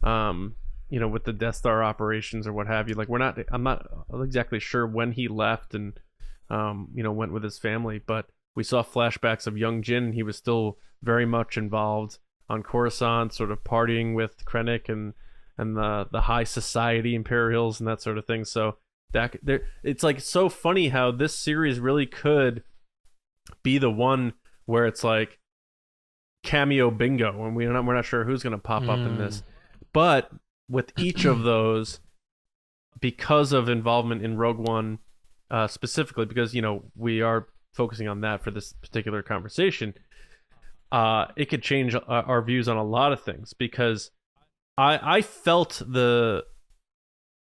with the Death Star operations or what have you. Like I'm not exactly sure when he left and went with his family, but we saw flashbacks of young Jin, and he was still very much involved on Coruscant, sort of partying with Krennic and the high society Imperials and that sort of thing. So it's like so funny how this series really could be the one where it's like cameo bingo, and we're not sure who's going to pop up in this. But with each of those, because of involvement in Rogue One, specifically because we are focusing on that for this particular conversation, it could change our views on a lot of things, because I felt the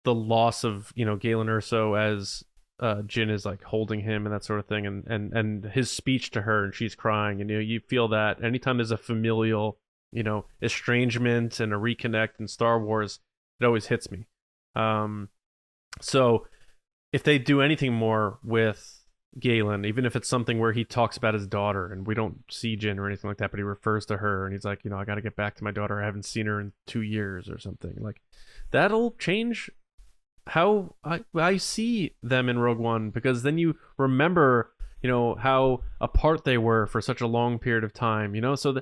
loss of Galen Erso as Jin is like holding him and that sort of thing, and his speech to her, and she's crying, and you feel that anytime there's a familial estrangement and a reconnect in Star Wars, it always hits me. So if they do anything more with Galen, even if it's something where he talks about his daughter and we don't see Jin or anything like that, but he refers to her and he's like, I got to get back to my daughter, I haven't seen her in 2 years or something, like that'll change how I see them in Rogue One, because then you remember how apart they were for such a long period of time, so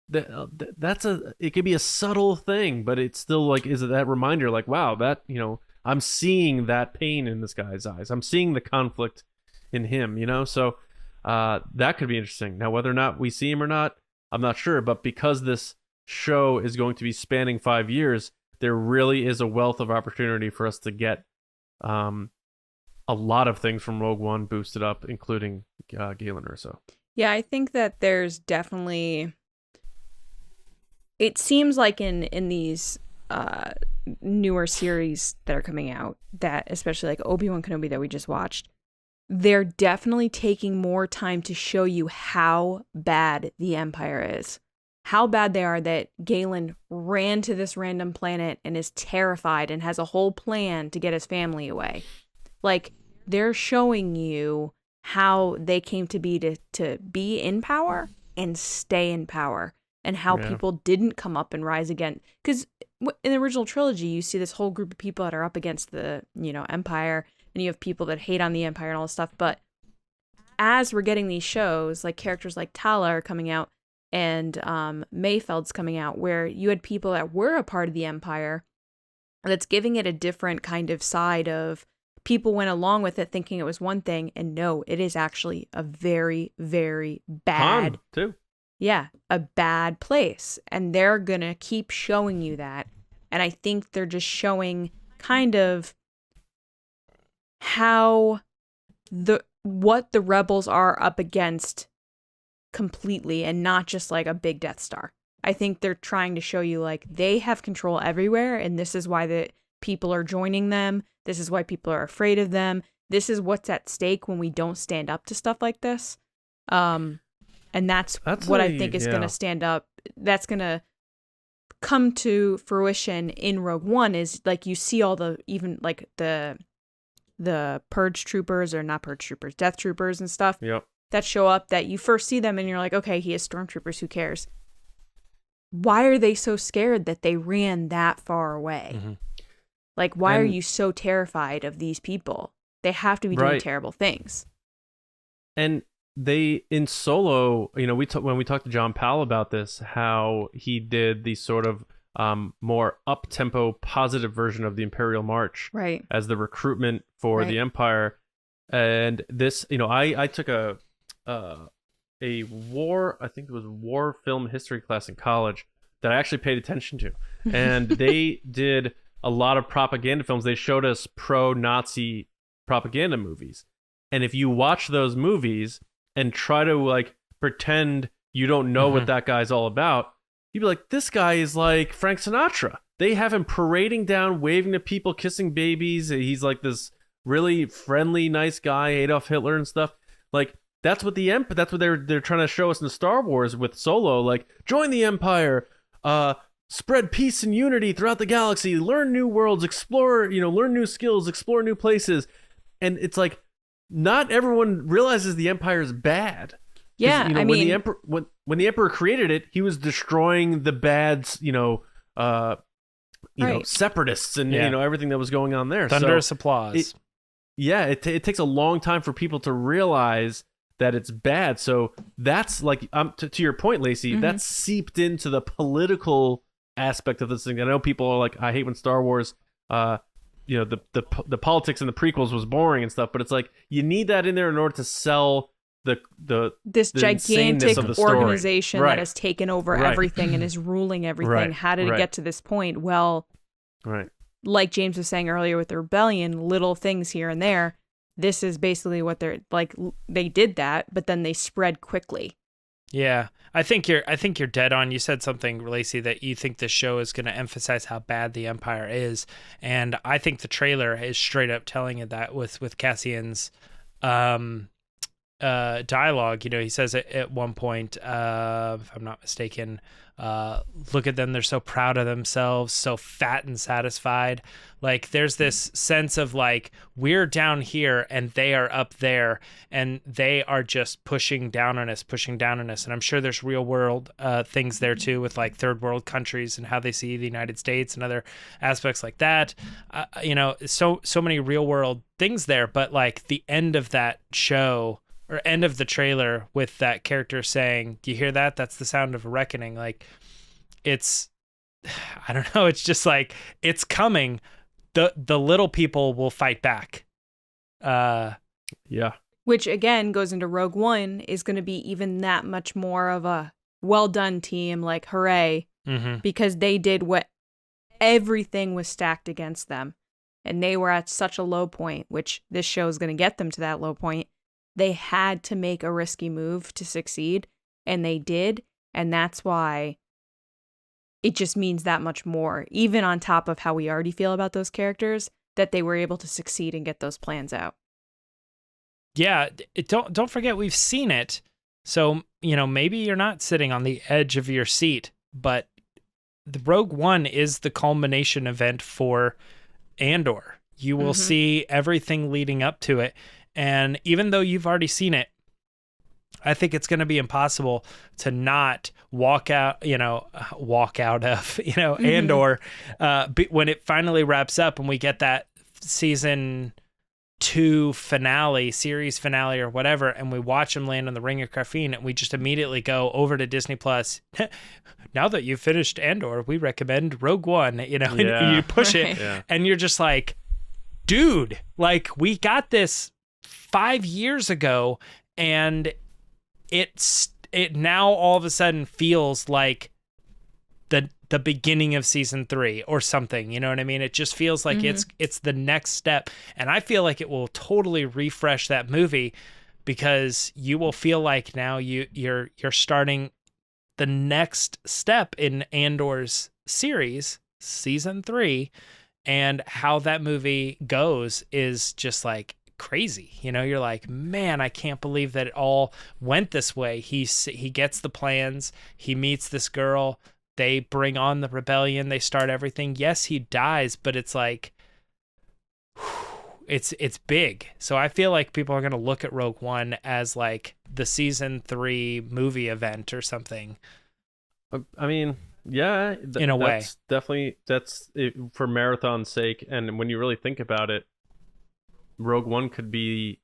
that's it could be a subtle thing, but it's still like, is it that reminder, like, wow, that I'm seeing that pain in this guy's eyes, I'm seeing the conflict in him, so that could be interesting. Now, whether or not we see him or not, I'm not sure, but because this show is going to be spanning 5 years, there really is a wealth of opportunity for us to get a lot of things from Rogue One boosted up, including Galen Erso. Yeah, I think that there's definitely, it seems like in these newer series that are coming out, that especially like Obi-Wan Kenobi that we just watched, they're definitely taking more time to show you how bad the Empire is. How bad they are, that Galen ran to this random planet and is terrified and has a whole plan to get his family away. Like, they're showing you how they came to be be in power and stay in power, and how people didn't come up and rise again. Because in the original trilogy, you see this whole group of people that are up against the Empire, and you have people that hate on the Empire and all this stuff. But as we're getting these shows, like characters like Tala are coming out, and Mayfeld's coming out, where you had people that were a part of the Empire that's giving it a different kind of side of, people went along with it thinking it was one thing, and no, it is actually a very, very bad, Han, too. Yeah, a bad place. And they're gonna keep showing you that. And I think they're just showing kind of how what the rebels are up against completely, and not just like a big Death Star. I think they're trying to show you like they have control everywhere, and this is why the people are joining them. This is why people are afraid of them. This is what's at stake when we don't stand up to stuff like this. And that's what I think is going to stand up. That's going to come to fruition in Rogue One, is like you see all the, even like the purge troopers, or not purge troopers, death troopers and stuff. Yep. That show up, that you first see them and you're like, okay, he has stormtroopers, who cares? Why are they so scared that they ran that far away? Mm-hmm. Like, why are you so terrified of these people? They have to be doing terrible things. And they, in Solo, when we talked to John Powell about this, how he did the sort of more up-tempo, positive version of the Imperial March, right, as the recruitment for the Empire. And this, I took a war, I think it was war film history class in college that I actually paid attention to. And they did a lot of propaganda films. They showed us pro-Nazi propaganda movies. And if you watch those movies and try to like pretend you don't know what that guy's all about, you'd be like, this guy is like Frank Sinatra. They have him parading down, waving to people, kissing babies. He's like this really friendly, nice guy, Adolf Hitler and stuff. Like, that's what that's what they're trying to show us in Star Wars with Solo. Like, join the Empire, spread peace and unity throughout the galaxy, learn new worlds, explore, learn new skills, explore new places. And it's like, not everyone realizes the Empire is bad. Yeah, I mean, when the Emperor created it, he was destroying the bad, separatists and Yeah. everything that was going on there. Thunderous So applause. it takes a long time for people to realize that it's bad. So that's like to your point, Lacey, that's seeped into the political aspect of this thing. I know people are like, I hate when Star Wars the politics in the prequels was boring and stuff, but it's like you need that in there in order to sell this the gigantic insaneness of the story. organization Right. that has taken over Right. everything and is ruling everything. Right. How did it Right. get to this point? Well, Right. like James was saying earlier with the rebellion, little things here and there. This is basically what they're like. They did that, but then they spread quickly. Yeah, I think you're dead on. You said something, Lacey, that you think the show is going to emphasize how bad the Empire is, and I think the trailer is straight up telling you that with Cassian's dialogue. He says at one point, if I'm not mistaken, look at them, they're so proud of themselves, so fat and satisfied. Like there's this sense of like we're down here and they are up there and they are just pushing down on us. And I'm sure there's real world things there too, with like third world countries and how they see the United States and other aspects like that. So many real world things there. But like the end of that show or end of the trailer with that character saying, do you hear that? That's the sound of a reckoning. Like it's, I don't know. It's just like, it's coming. The little people will fight back. Yeah. Which again goes into Rogue One is going to be even that much more of a well done team, like hooray, because they did what everything was stacked against them. And they were at such a low point, which this show is going to get them to that low point. They had to make a risky move to succeed, and they did. And that's why it just means that much more, even on top of how we already feel about those characters, that they were able to succeed and get those plans out. Yeah, don't forget we've seen it. So, maybe you're not sitting on the edge of your seat, but the Rogue One is the culmination event for Andor. You will see everything leading up to it. And even though you've already seen it, I think it's going to be impossible to not walk out of, Andor when it finally wraps up and we get that season 2 finale, series finale or whatever, and we watch him land on the Ring of Caffeine and we just immediately go over to Disney Plus. Now that you've finished Andor, we recommend Rogue One, and you push it and you're just like, dude, like we got this 5 years ago and it now all of a sudden feels like the beginning of season 3 or something, you know what I mean? It just feels like it's the next step, and I feel like it will totally refresh that movie because you will feel like now you're starting the next step in Andor's series, season 3, and how that movie goes is just like crazy. You're like, man, I can't believe that it all went this way. He gets the plans, he meets this girl, they bring on the rebellion, they start everything. Yes, he dies, but it's like it's big. So I feel like people are going to look at Rogue One as like the season 3 movie event or something. I mean, yeah, in a way, that's it, for marathon's sake. And when you really think about it, Rogue One could be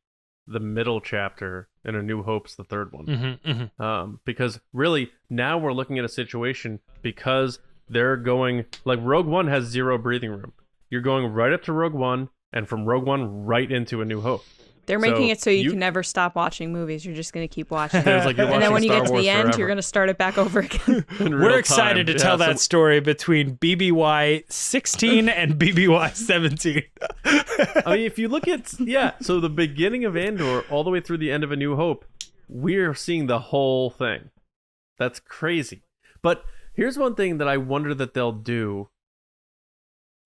the middle chapter, and A New Hope's the third one. Because really, now we're looking at a situation because they're going like Rogue One has 0 breathing room. You're going right up to Rogue One, and from Rogue One right into A New Hope. They're making it so you can never stop watching movies. You're just going to keep watching. Like and then when you Star get to Wars the end, forever. you're going to start it back over again. We're excited to tell that story between BBY 16 and BBY 17. I mean, if you look at, so the beginning of Andor all the way through the end of A New Hope, we're seeing the whole thing. That's crazy. But here's one thing that I wonder that they'll do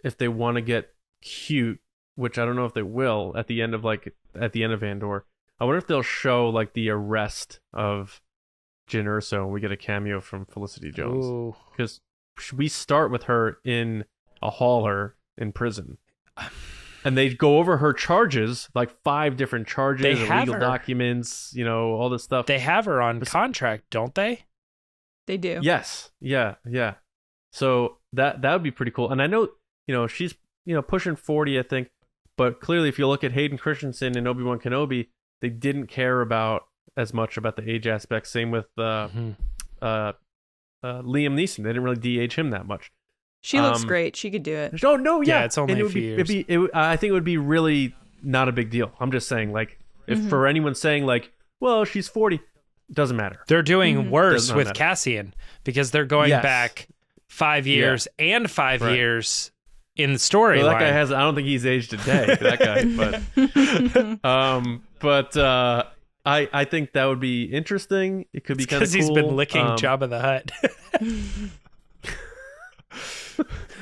if they want to get cute, which I don't know if they will at the end of Andor. I wonder if they'll show like the arrest of Jyn Erso and we get a cameo from Felicity Jones. Because we start with her in a hauler in prison. And they go over her charges, like 5 different charges, illegal documents, all this stuff. They have her on contract, don't they? They do. Yes. Yeah. So that would be pretty cool. And I know, she's, pushing 40, I think. But clearly, if you look at Hayden Christensen and Obi-Wan Kenobi, they didn't care as much about the age aspect. Same with Liam Neeson. They didn't really DH him that much. She looks great. She could do it. Oh, no, yeah. Yeah, it's only a few years. I think it would be really not a big deal. I'm just saying, like, if for anyone saying, like, well, she's 40, doesn't matter. They're doing worse with matter. Cassian because they're going back 5 years and 5 years in the storyline. Well, that guy I don't think he's aged a day, that guy. But I think that would be interesting. It could be kind of cool. Because he's been licking Jabba the Hutt.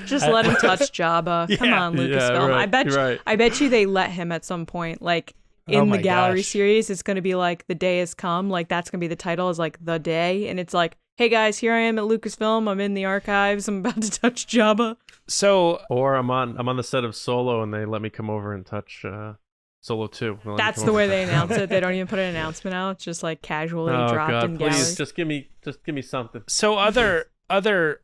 Just let him touch Jabba. Come on, Lucasfilm. Right, I bet you they let him at some point. Like in the gallery series, it's going to be like The Day Has Come. Like that's going to be the title, is like The Day, and it's like, hey guys, here I am at Lucasfilm. I'm in the archives. I'm about to touch Jabba. Or I'm on the set of Solo, and they let me come over and touch Solo 2. That's the way they announce it. They don't even put an announcement out. It's just like casually dropped in gallery. Please, just give me something. So other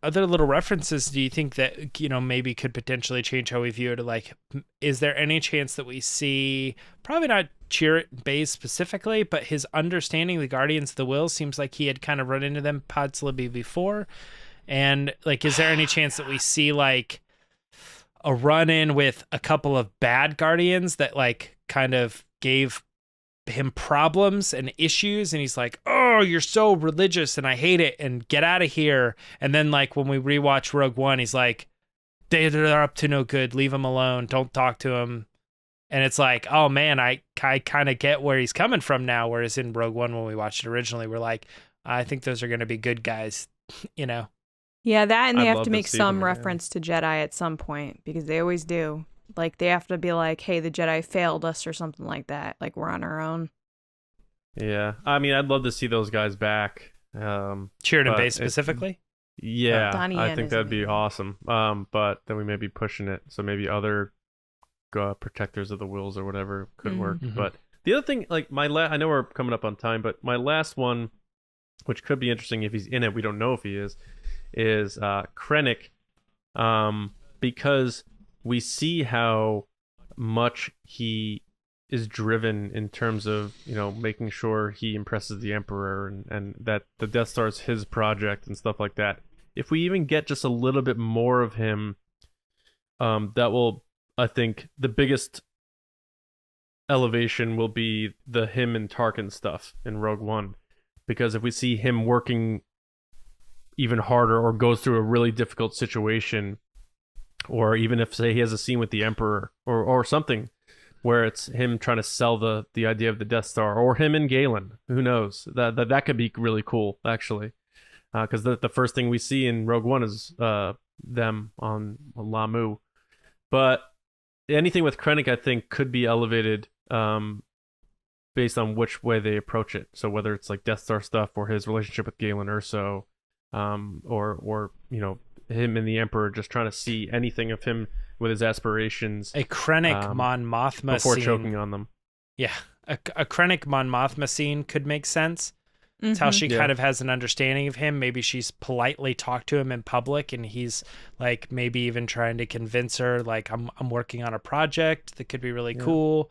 little references, do you think that maybe could potentially change how we view it? Like, is there any chance that we see, probably not Chirrut Baze specifically, but his understanding of the Guardians of the Will seems like he had kind of run into them Podslibby before, and like, is there any chance that we see like a run-in with a couple of bad Guardians that like kind of gave him problems and issues, and he's like, oh, you're so religious and I hate it and get out of here, and then like when we rewatch Rogue One, he's like, they're up to no good, leave him alone, don't talk to him, and it's like, oh man, I kind of get where he's coming from now, whereas in Rogue One when we watched it originally, we're like, I think those are going to be good guys. Yeah, that, and they have to make some reference to Jedi at some point, because they always do. Like, they have to be like, hey, the Jedi failed us or something like that. Like, we're on our own. Yeah. I mean, I'd love to see those guys back. Chirrut Baze specifically? Yeah, I think that'd be awesome. But then we may be pushing it. So maybe other protectors of the wills or whatever could work. But the other thing, like, I know we're coming up on time, but my last one, which could be interesting if he's in it, we don't know if he is Krennic. Because we see how much he is driven in terms of, making sure he impresses the Emperor and that the Death Star is his project and stuff like that. If we even get just a little bit more of him, that will, I think, the biggest elevation will be the him and Tarkin stuff in Rogue One. Because if we see him working even harder or goes through a really difficult situation, or even if, say, he has a scene with the Emperor or something where it's him trying to sell the idea of the Death Star, or him and Galen, who knows? That could be really cool, actually. Because the first thing we see in Rogue One is them on Lamu. But anything with Krennic, I think, could be elevated based on which way they approach it. So whether it's like Death Star stuff or his relationship with Galen Erso, or him and the Emperor, just trying to see anything of him with his aspirations. A Krennic Mon Mothma before scene. choking on them. Yeah, a Krennic Mon Mothma scene could make sense. It's how she kind of has an understanding of him. Maybe she's politely talked to him in public, and he's like maybe even trying to convince her, like, I'm working on a project that could be really cool.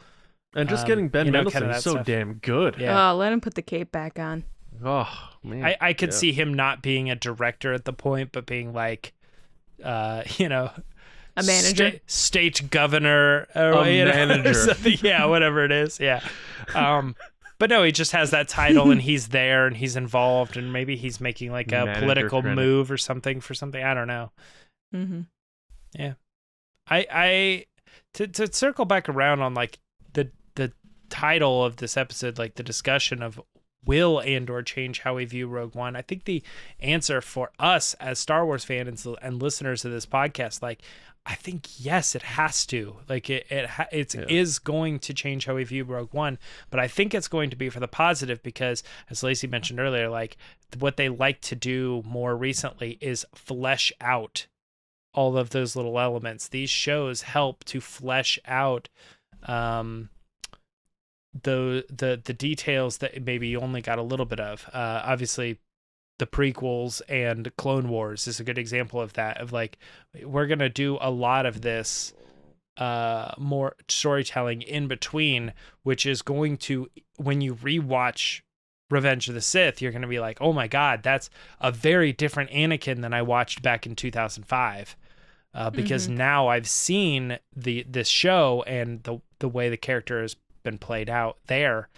And just getting Ben Mendelsohn is so stuff. Damn good. Yeah. Let him put the cape back on. Oh man, I could see him not being a director at the point, but being like, a manager, state governor, or manager, yeah, whatever it is, yeah. But no, he just has that title, and he's there, and he's involved, and maybe he's making like a manager political Krennic. move or something for something. I don't know. Yeah, I to circle back around on like the title of this episode, like the discussion of, will Andor change how we view Rogue One? I think the answer for us as Star Wars fans and listeners of this podcast, like, I think yes, it has to. Like, it is going to change how we view Rogue One, but I think it's going to be for the positive, because, as Lacey mentioned earlier, like, what they like to do more recently is flesh out all of those little elements. These shows help to flesh out the details that maybe you only got a little bit of. Obviously, the prequels and Clone Wars is a good example of that, of like, we're going to do a lot of this more storytelling in between, which is going to, when you rewatch Revenge of the Sith, you're going to be like, oh my God, that's a very different Anakin than I watched back in 2005. Because now I've seen this show, and the way the character has been played out there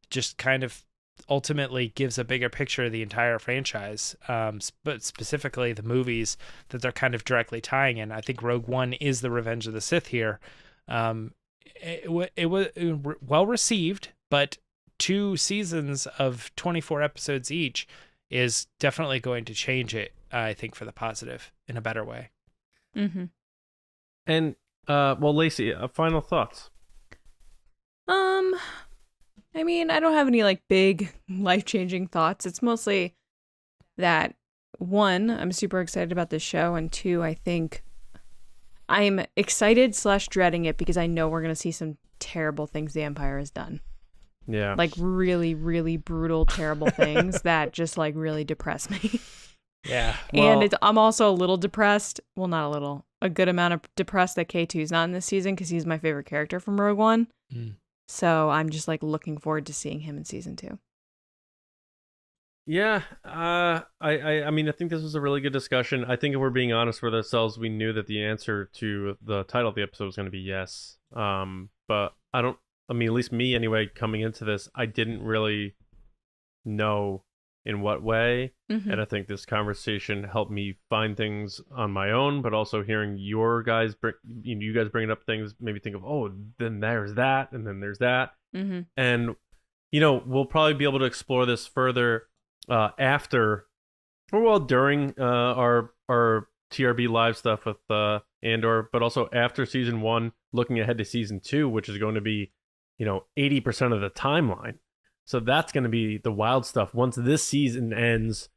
just kind of ultimately gives a bigger picture of the entire franchise, but specifically the movies that they're kind of directly tying in. I think Rogue One is the Revenge of the Sith here. It was well received, but 2 seasons of 24 episodes each is definitely going to change it, I think, for the positive in a better way. Mm-hmm. And well, Lacey, final thoughts. I mean, I don't have any like big life-changing thoughts. It's mostly that, 1, I'm super excited about this show, and 2, I think I'm excited / dreading it because I know we're going to see some terrible things the Empire has done. Yeah. Like really, really brutal, terrible things that just like really depress me. Yeah. Well, And I'm also a little depressed. Well, not a little. A good amount of depressed that K2 is not in this season because he's my favorite character from Rogue One. So I'm just like looking forward to seeing him in season 2. Yeah, I mean, I think this was a really good discussion. I think if we're being honest with ourselves, we knew that the answer to the title of the episode was going to be yes. But I mean, at least me anyway, coming into this, I didn't really know in what way. And I think this conversation helped me find things on my own, but also hearing you guys bringing up things made me think of, oh, then there's that, and then there's that. And, we'll probably be able to explore this further after, or well, during our TRB live stuff with Andor, but also after season 1, looking ahead to season 2, which is going to be, 80% of the timeline. So that's going to be the wild stuff. Once this season ends,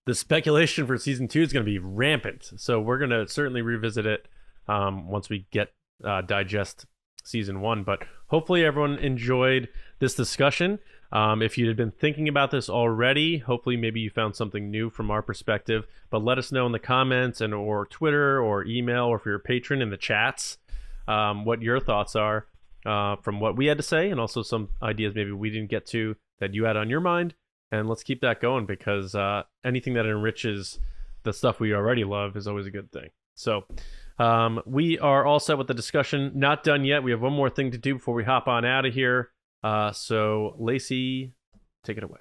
the speculation for season 2 is going to be rampant. So we're going to certainly revisit it once we get digest season 1. But hopefully everyone enjoyed this discussion. If you had been thinking about this already, hopefully maybe you found something new from our perspective. But let us know in the comments and or Twitter or email, or if you're a patron in the chats, what your thoughts are from what we had to say, and also some ideas maybe we didn't get to that you had on your mind. And let's keep that going, because anything that enriches the stuff we already love is always a good thing. So we are all set with the discussion. Not done yet. We have one more thing to do before we hop on out of here. So Lacey, take it away.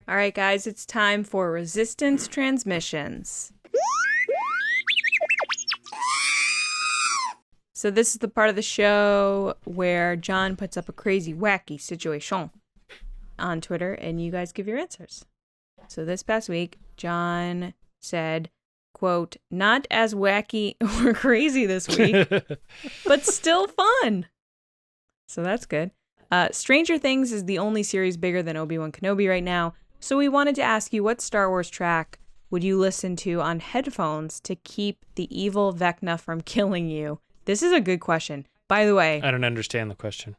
All right, guys, it's time for Resistance Transmissions. So this is the part of the show where John puts up a crazy, wacky situation on Twitter, and you guys give your answers. So this past week, John said, quote, "Not as wacky or crazy this week, but still fun." So that's good. Stranger Things is the only series bigger than Obi-Wan Kenobi right now, so we wanted to ask you, what Star Wars track would you listen to on headphones to keep the evil Vecna from killing you? This is a good question. By the way, I don't understand the question.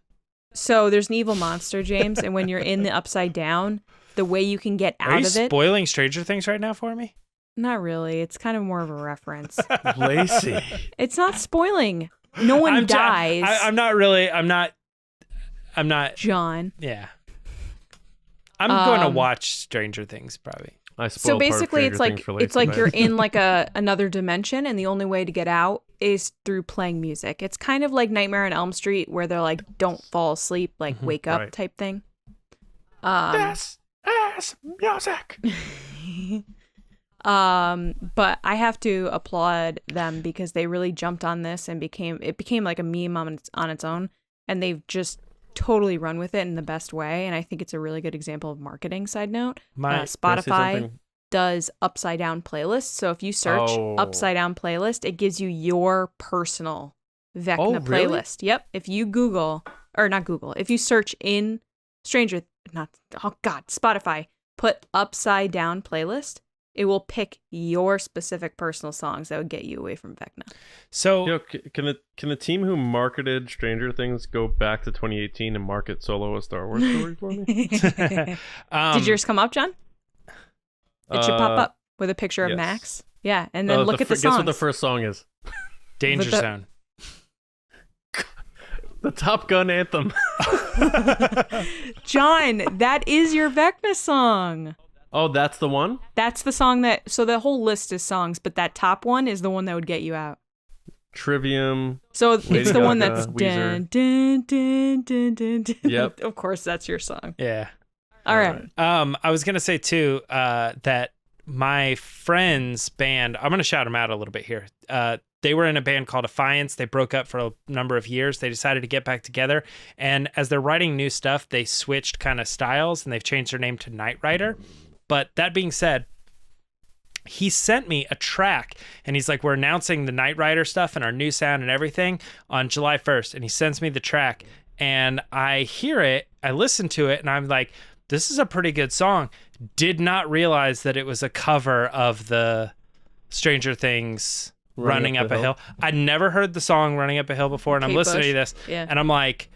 So there's an evil monster, James, and when you're in the Upside Down, the way you can get out of it... Are you spoiling Stranger Things right now for me? Not really. It's kind of more of a reference. Lacey. It's not spoiling. No one dies. I'm not... John. Yeah. I'm going to watch Stranger Things, probably. So basically, it's like you're in like another dimension, and the only way to get out is through playing music. It's kind of like Nightmare on Elm Street, where they're like, "Don't fall asleep, like wake up," type thing. This is music. But I have to applaud them because they really jumped on this and it became like a meme on its own, and they've just totally run with it in the best way. And I think it's a really good example of marketing. Side note, Spotify does upside down playlists. So if you search upside down playlist, it gives you your personal Vecna playlist. Yep. If you if you search in Spotify, put upside down playlist, it will pick your specific personal songs that would get you away from Vecna. So can the team who marketed Stranger Things go back to 2018 and market Solo a Star Wars story for me? Did yours come up, John? It should pop up with a picture of yes. Max. Yeah, and then look at the songs. Guess what the first song is? Danger Zone. The Top Gun anthem. John, that is your Vecna song. Oh, that's the one? That's the song that... So the whole list is songs, but that top one is the one that would get you out. Trivium. So Lady it's the one Gaga, that's... Weezer. Dun, dun, dun, dun, dun. Yep. Of course, that's your song. Yeah. All right. I was going to say, too, that my friend's band... I'm going to shout them out a little bit here. They were in a band called Defiance. They broke up for a number of years. They decided to get back together. And as they're writing new stuff, they switched kind of styles, and they've changed their name to Night Rider. But that being said, he sent me a track, and he's like, we're announcing the Night Rider stuff and our new sound and everything on July 1st. And he sends me the track, and I hear it, I listen to it, and I'm like, this is a pretty good song. Did not realize that it was a cover of the Stranger Things Running Up a Hill. I'd never heard the song Running Up a Hill before, and I'm listening to this, and I'm like,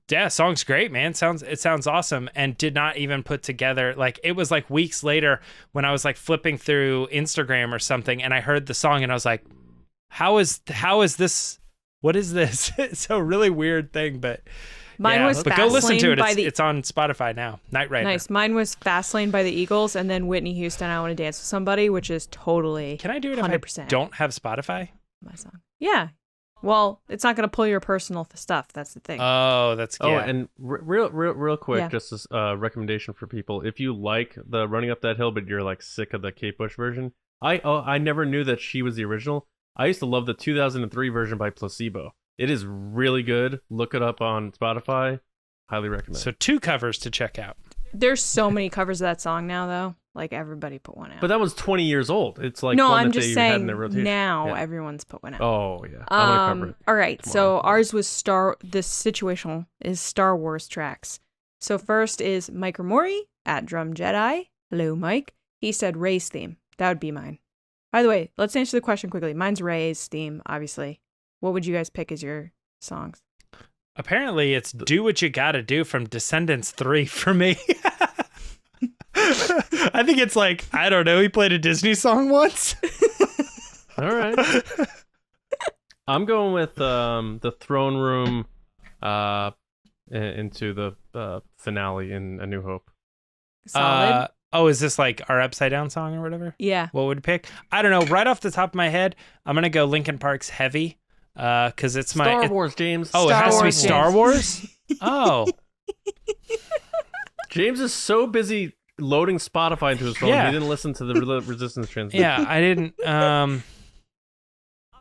yeah, song's great, man. It sounds awesome, and did not even put together, like, it was like weeks later when I was like flipping through Instagram or something, and I heard the song, and I was like, how is this? What is this? It's a really weird thing, but Mine was but go listen to it. Fastlane by It's on Spotify now. Night Rider. Nice. Mine was Fastlane by the Eagles, and then Whitney Houston, I Want to Dance with Somebody, which is totally Can I do it 100%. if I don't have Spotify? My song. Yeah. Well, it's not going to pull your personal stuff. That's the thing. Oh, that's good. Oh, and real quick, Yeah. just as a recommendation for people: if you like the Running Up That Hill, but you're like sick of the Kate Bush version, I never knew that she was the original. I used to love the 2003 version by Placebo. It is really good. Look it up on Spotify. Highly recommend. So 2 covers to check out. There's so many covers of that song now, though. Like, everybody put one out. But that was 20 years old. It's like no, one I'm that just they saying had in their rotation. now Yeah. everyone's put one out. Oh yeah, I'm gonna cover it. All right, so tomorrow. ours was this situational is Star Wars tracks. So first is Mike Ramori at Drum Jedi. Hello, Mike. He said Rey's theme. That would be mine. By the way, let's answer the question quickly. Mine's Rey's theme, obviously. What would you guys pick as your songs? Apparently, it's Do What You Gotta Do from Descendants 3 for me. I think it's like, I don't know, he played a Disney song once. All right. I'm going with the throne room into the finale in A New Hope. Solid. Is this like our Upside Down song or whatever? Yeah. What would you pick? I don't know. Right off the top of my head, I'm going to go Linkin Park's Heavy because it's Star Wars, James. Oh, Star it has to be Wars, Star James. Wars? Oh. James is so busy loading Spotify into his phone, Yeah. he didn't listen to the Resistance transmission. Yeah, I didn't.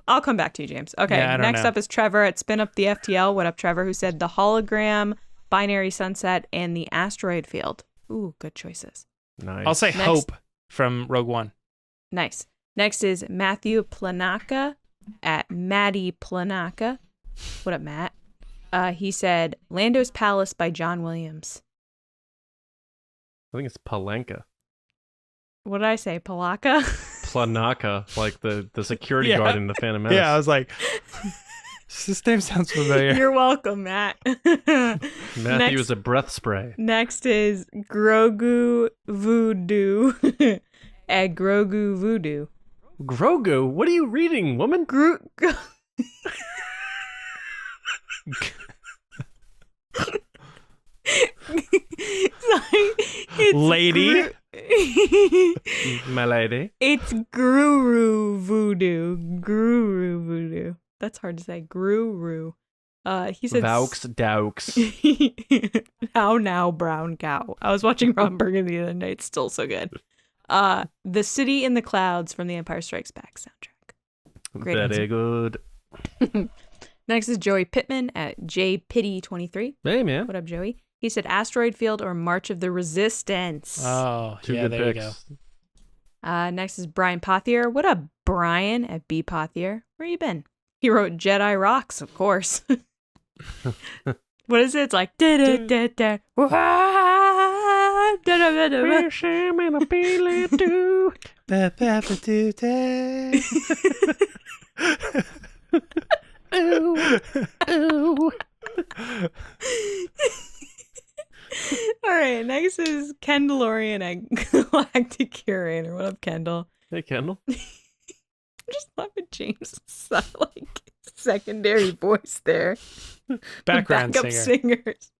I'll come back to you, James. Okay, Yeah, I don't next know. up is Trevor at Spin Up the FTL. What up, Trevor? Who said the hologram, binary sunset, and the asteroid field. Ooh, good choices. Nice. I'll say Next. Hope from Rogue One. Nice. Next is Matthew Planaka at Maddie Planaka. What up, Matt? He said Lando's Palace by John Williams. I think it's Palenka. What did I say? Palaka? Planaka, like the security Yeah. guard in the Phantom Menace. Yeah, I was like, this name sounds familiar. You're welcome, Matt. Matthew is a breath spray. Next is Grogu Voodoo at Grogu Voodoo. Grogu, what are you reading, woman? Sorry, it's Lady. My lady. It's Guru Voodoo. Guru Voodoo. That's hard to say. Guru. He said Vaux Daux. now, brown cow. I was watching Ron Burgundy the other night. It's still so good. The City in the Clouds from the Empire Strikes Back soundtrack. Great Very answer. good. Next is Joey Pittman at JPitty23. Hey, man. What up, Joey? He said Asteroid Field or March of the Resistance. Oh, Two yeah, good there picks. you go. Next is Brian Pothier. What up, Brian at B Pothier? Where you been? He wrote Jedi Rocks, of course. What is it? It's like da-da-da-da, wah, da-da-da-da. Ooh, ooh. All right, next is Kendallorian and Galactic Curator. What up, Kendall? Hey, Kendall. I'm just loving James' like secondary voice there. Background Backup singer. singers.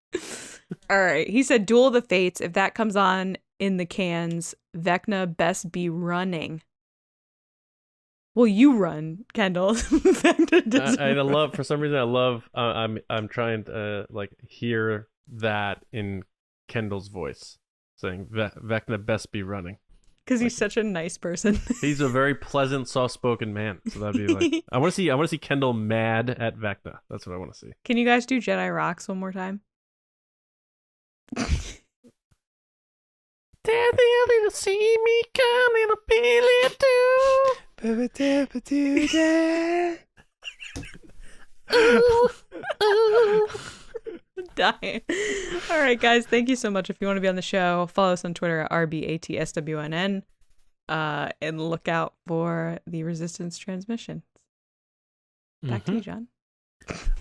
All right, he said Duel of the Fates. If that comes on in the cans, Vecna best be running. Well, you run, Kendall. Vecna doesn't I run. love, for some reason, I love, I'm trying to like hear that in Kendall's voice saying Vecna best be running. Because he's such a nice person. He's a very pleasant, soft-spoken man. So that'd be like, I want to see Kendall mad at Vecna. That's what I want to see. Can you guys do Jedi Rocks one more time? Daddy, you see me coming up Billy Dying. All right, guys. Thank you so much. If you want to be on the show, follow us on Twitter at RBATSWNN. And look out for the Resistance transmissions. Back to you, John.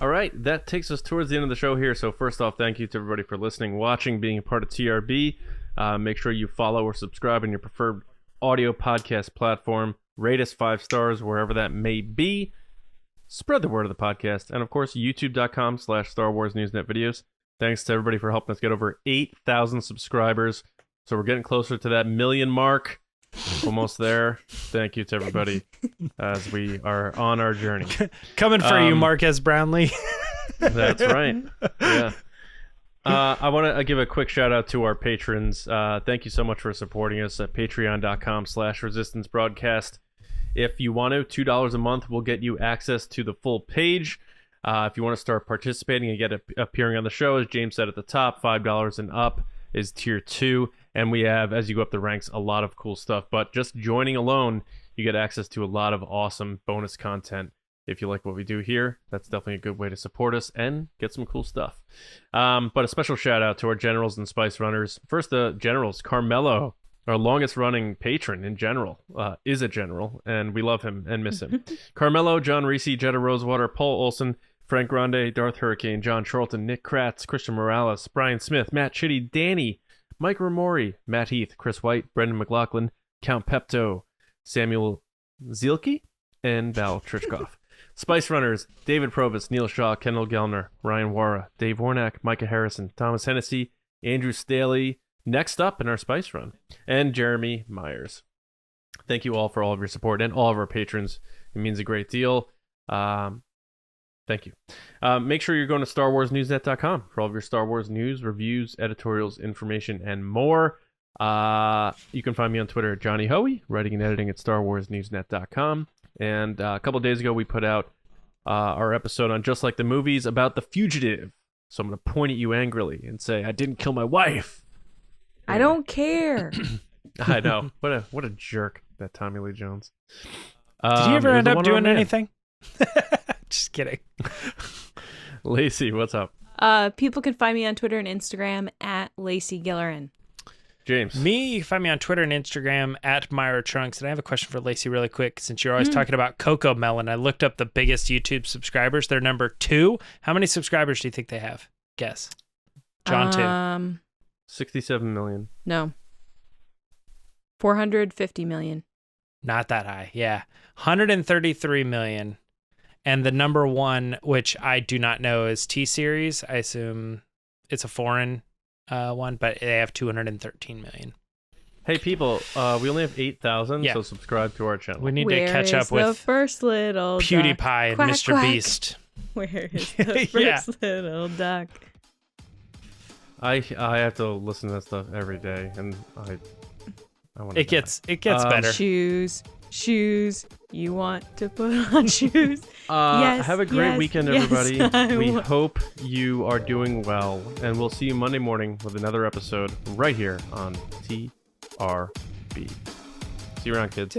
All right, that takes us towards the end of the show here. So first off, thank you to everybody for listening, watching, being a part of TRB. Make sure you follow or subscribe on your preferred audio podcast platform. Rate us 5 stars wherever that may be. Spread the word of the podcast. And of course, youtube.com/Star Wars Newsnet videos. Thanks to everybody for helping us get over 8,000 subscribers. So we're getting closer to that 1 million mark. Almost there. Thank you to everybody as we are on our journey. Coming for you, Marquez Brownlee. That's right. Yeah. I want to give a quick shout out to our patrons. Thank you so much for supporting us at patreon.com/Resistance Broadcast. If you want to, $2 a month will get you access to the full page. If you want to start participating and get appearing on the show, as James said at the top, $5 and up is tier 2. And we have, as you go up the ranks, a lot of cool stuff. But just joining alone, you get access to a lot of awesome bonus content. If you like what we do here, that's definitely a good way to support us and get some cool stuff. But a special shout out to our generals and spice runners. First, the generals. Carmelo, our longest running patron in general, is a general, and we love him and miss him. Carmelo, John RISI, Jetta Rosewater, Paul Olson, Frank Grande, Darth Hurricane, John Charlton, Nick Kratz, Christian Morales, Brian Smith, Matt Chitty, Danny, Mike Rumore, Matt Heath, Chris White, Brendan McLaughlin, COUNTPEPTO, Samuel Zielke, and Val TRICHKOV. Spice Runners, David PROBUS, Neil Shaw, Kendall GELNER, Ryan WAARA, Dave HORNAK, MICAH Harrison, Thomas Hennessy, Andrew STALEY, next up in our Spice Run, and Jeremy Myers. Thank you all for all of your support and all of our patrons. It means a great deal. Thank you. Make sure you're going to StarWarsNewsNet.com for all of your Star Wars news, reviews, editorials, information, and more. You can find me on Twitter at Johnny Hoey, writing and editing at StarWarsNewsNet.com. And a couple days ago, we put out our episode on Just Like the Movies about The Fugitive. So I'm going to point at you angrily and say, I didn't kill my wife. I don't care. I know. What a jerk, that Tommy Lee Jones. Did he ever end up doing man. anything? Just kidding. Lacey, what's up? People can find me on Twitter and Instagram at Lacey Gilleran. James. Me, you can find me on Twitter and Instagram at Myra Trunks. And I have a question for Lacey really quick. Since you're always talking about Coco Melon, I looked up the biggest YouTube subscribers. They're number 2. How many subscribers do you think they have? Guess. John, 2. 67 million. No. 450 million. Not that high. Yeah. 133 million. And the number 1, which I do not know, is T-Series. I assume it's a foreign one, but they have 213 million. Hey, people, we only have 8,000, so subscribe to our channel. We need to catch up with the first little PewDiePie duck? and Quack, Mr. quack. Beast. Where is the first little duck? I have to listen to that stuff every day, and I want to. It gets better. Shoes. You want to put on shoes? Yes. Have a great weekend, everybody. Yes, we hope you are doing well, and we'll see you Monday morning with another episode right here on TRB. See you around, kids.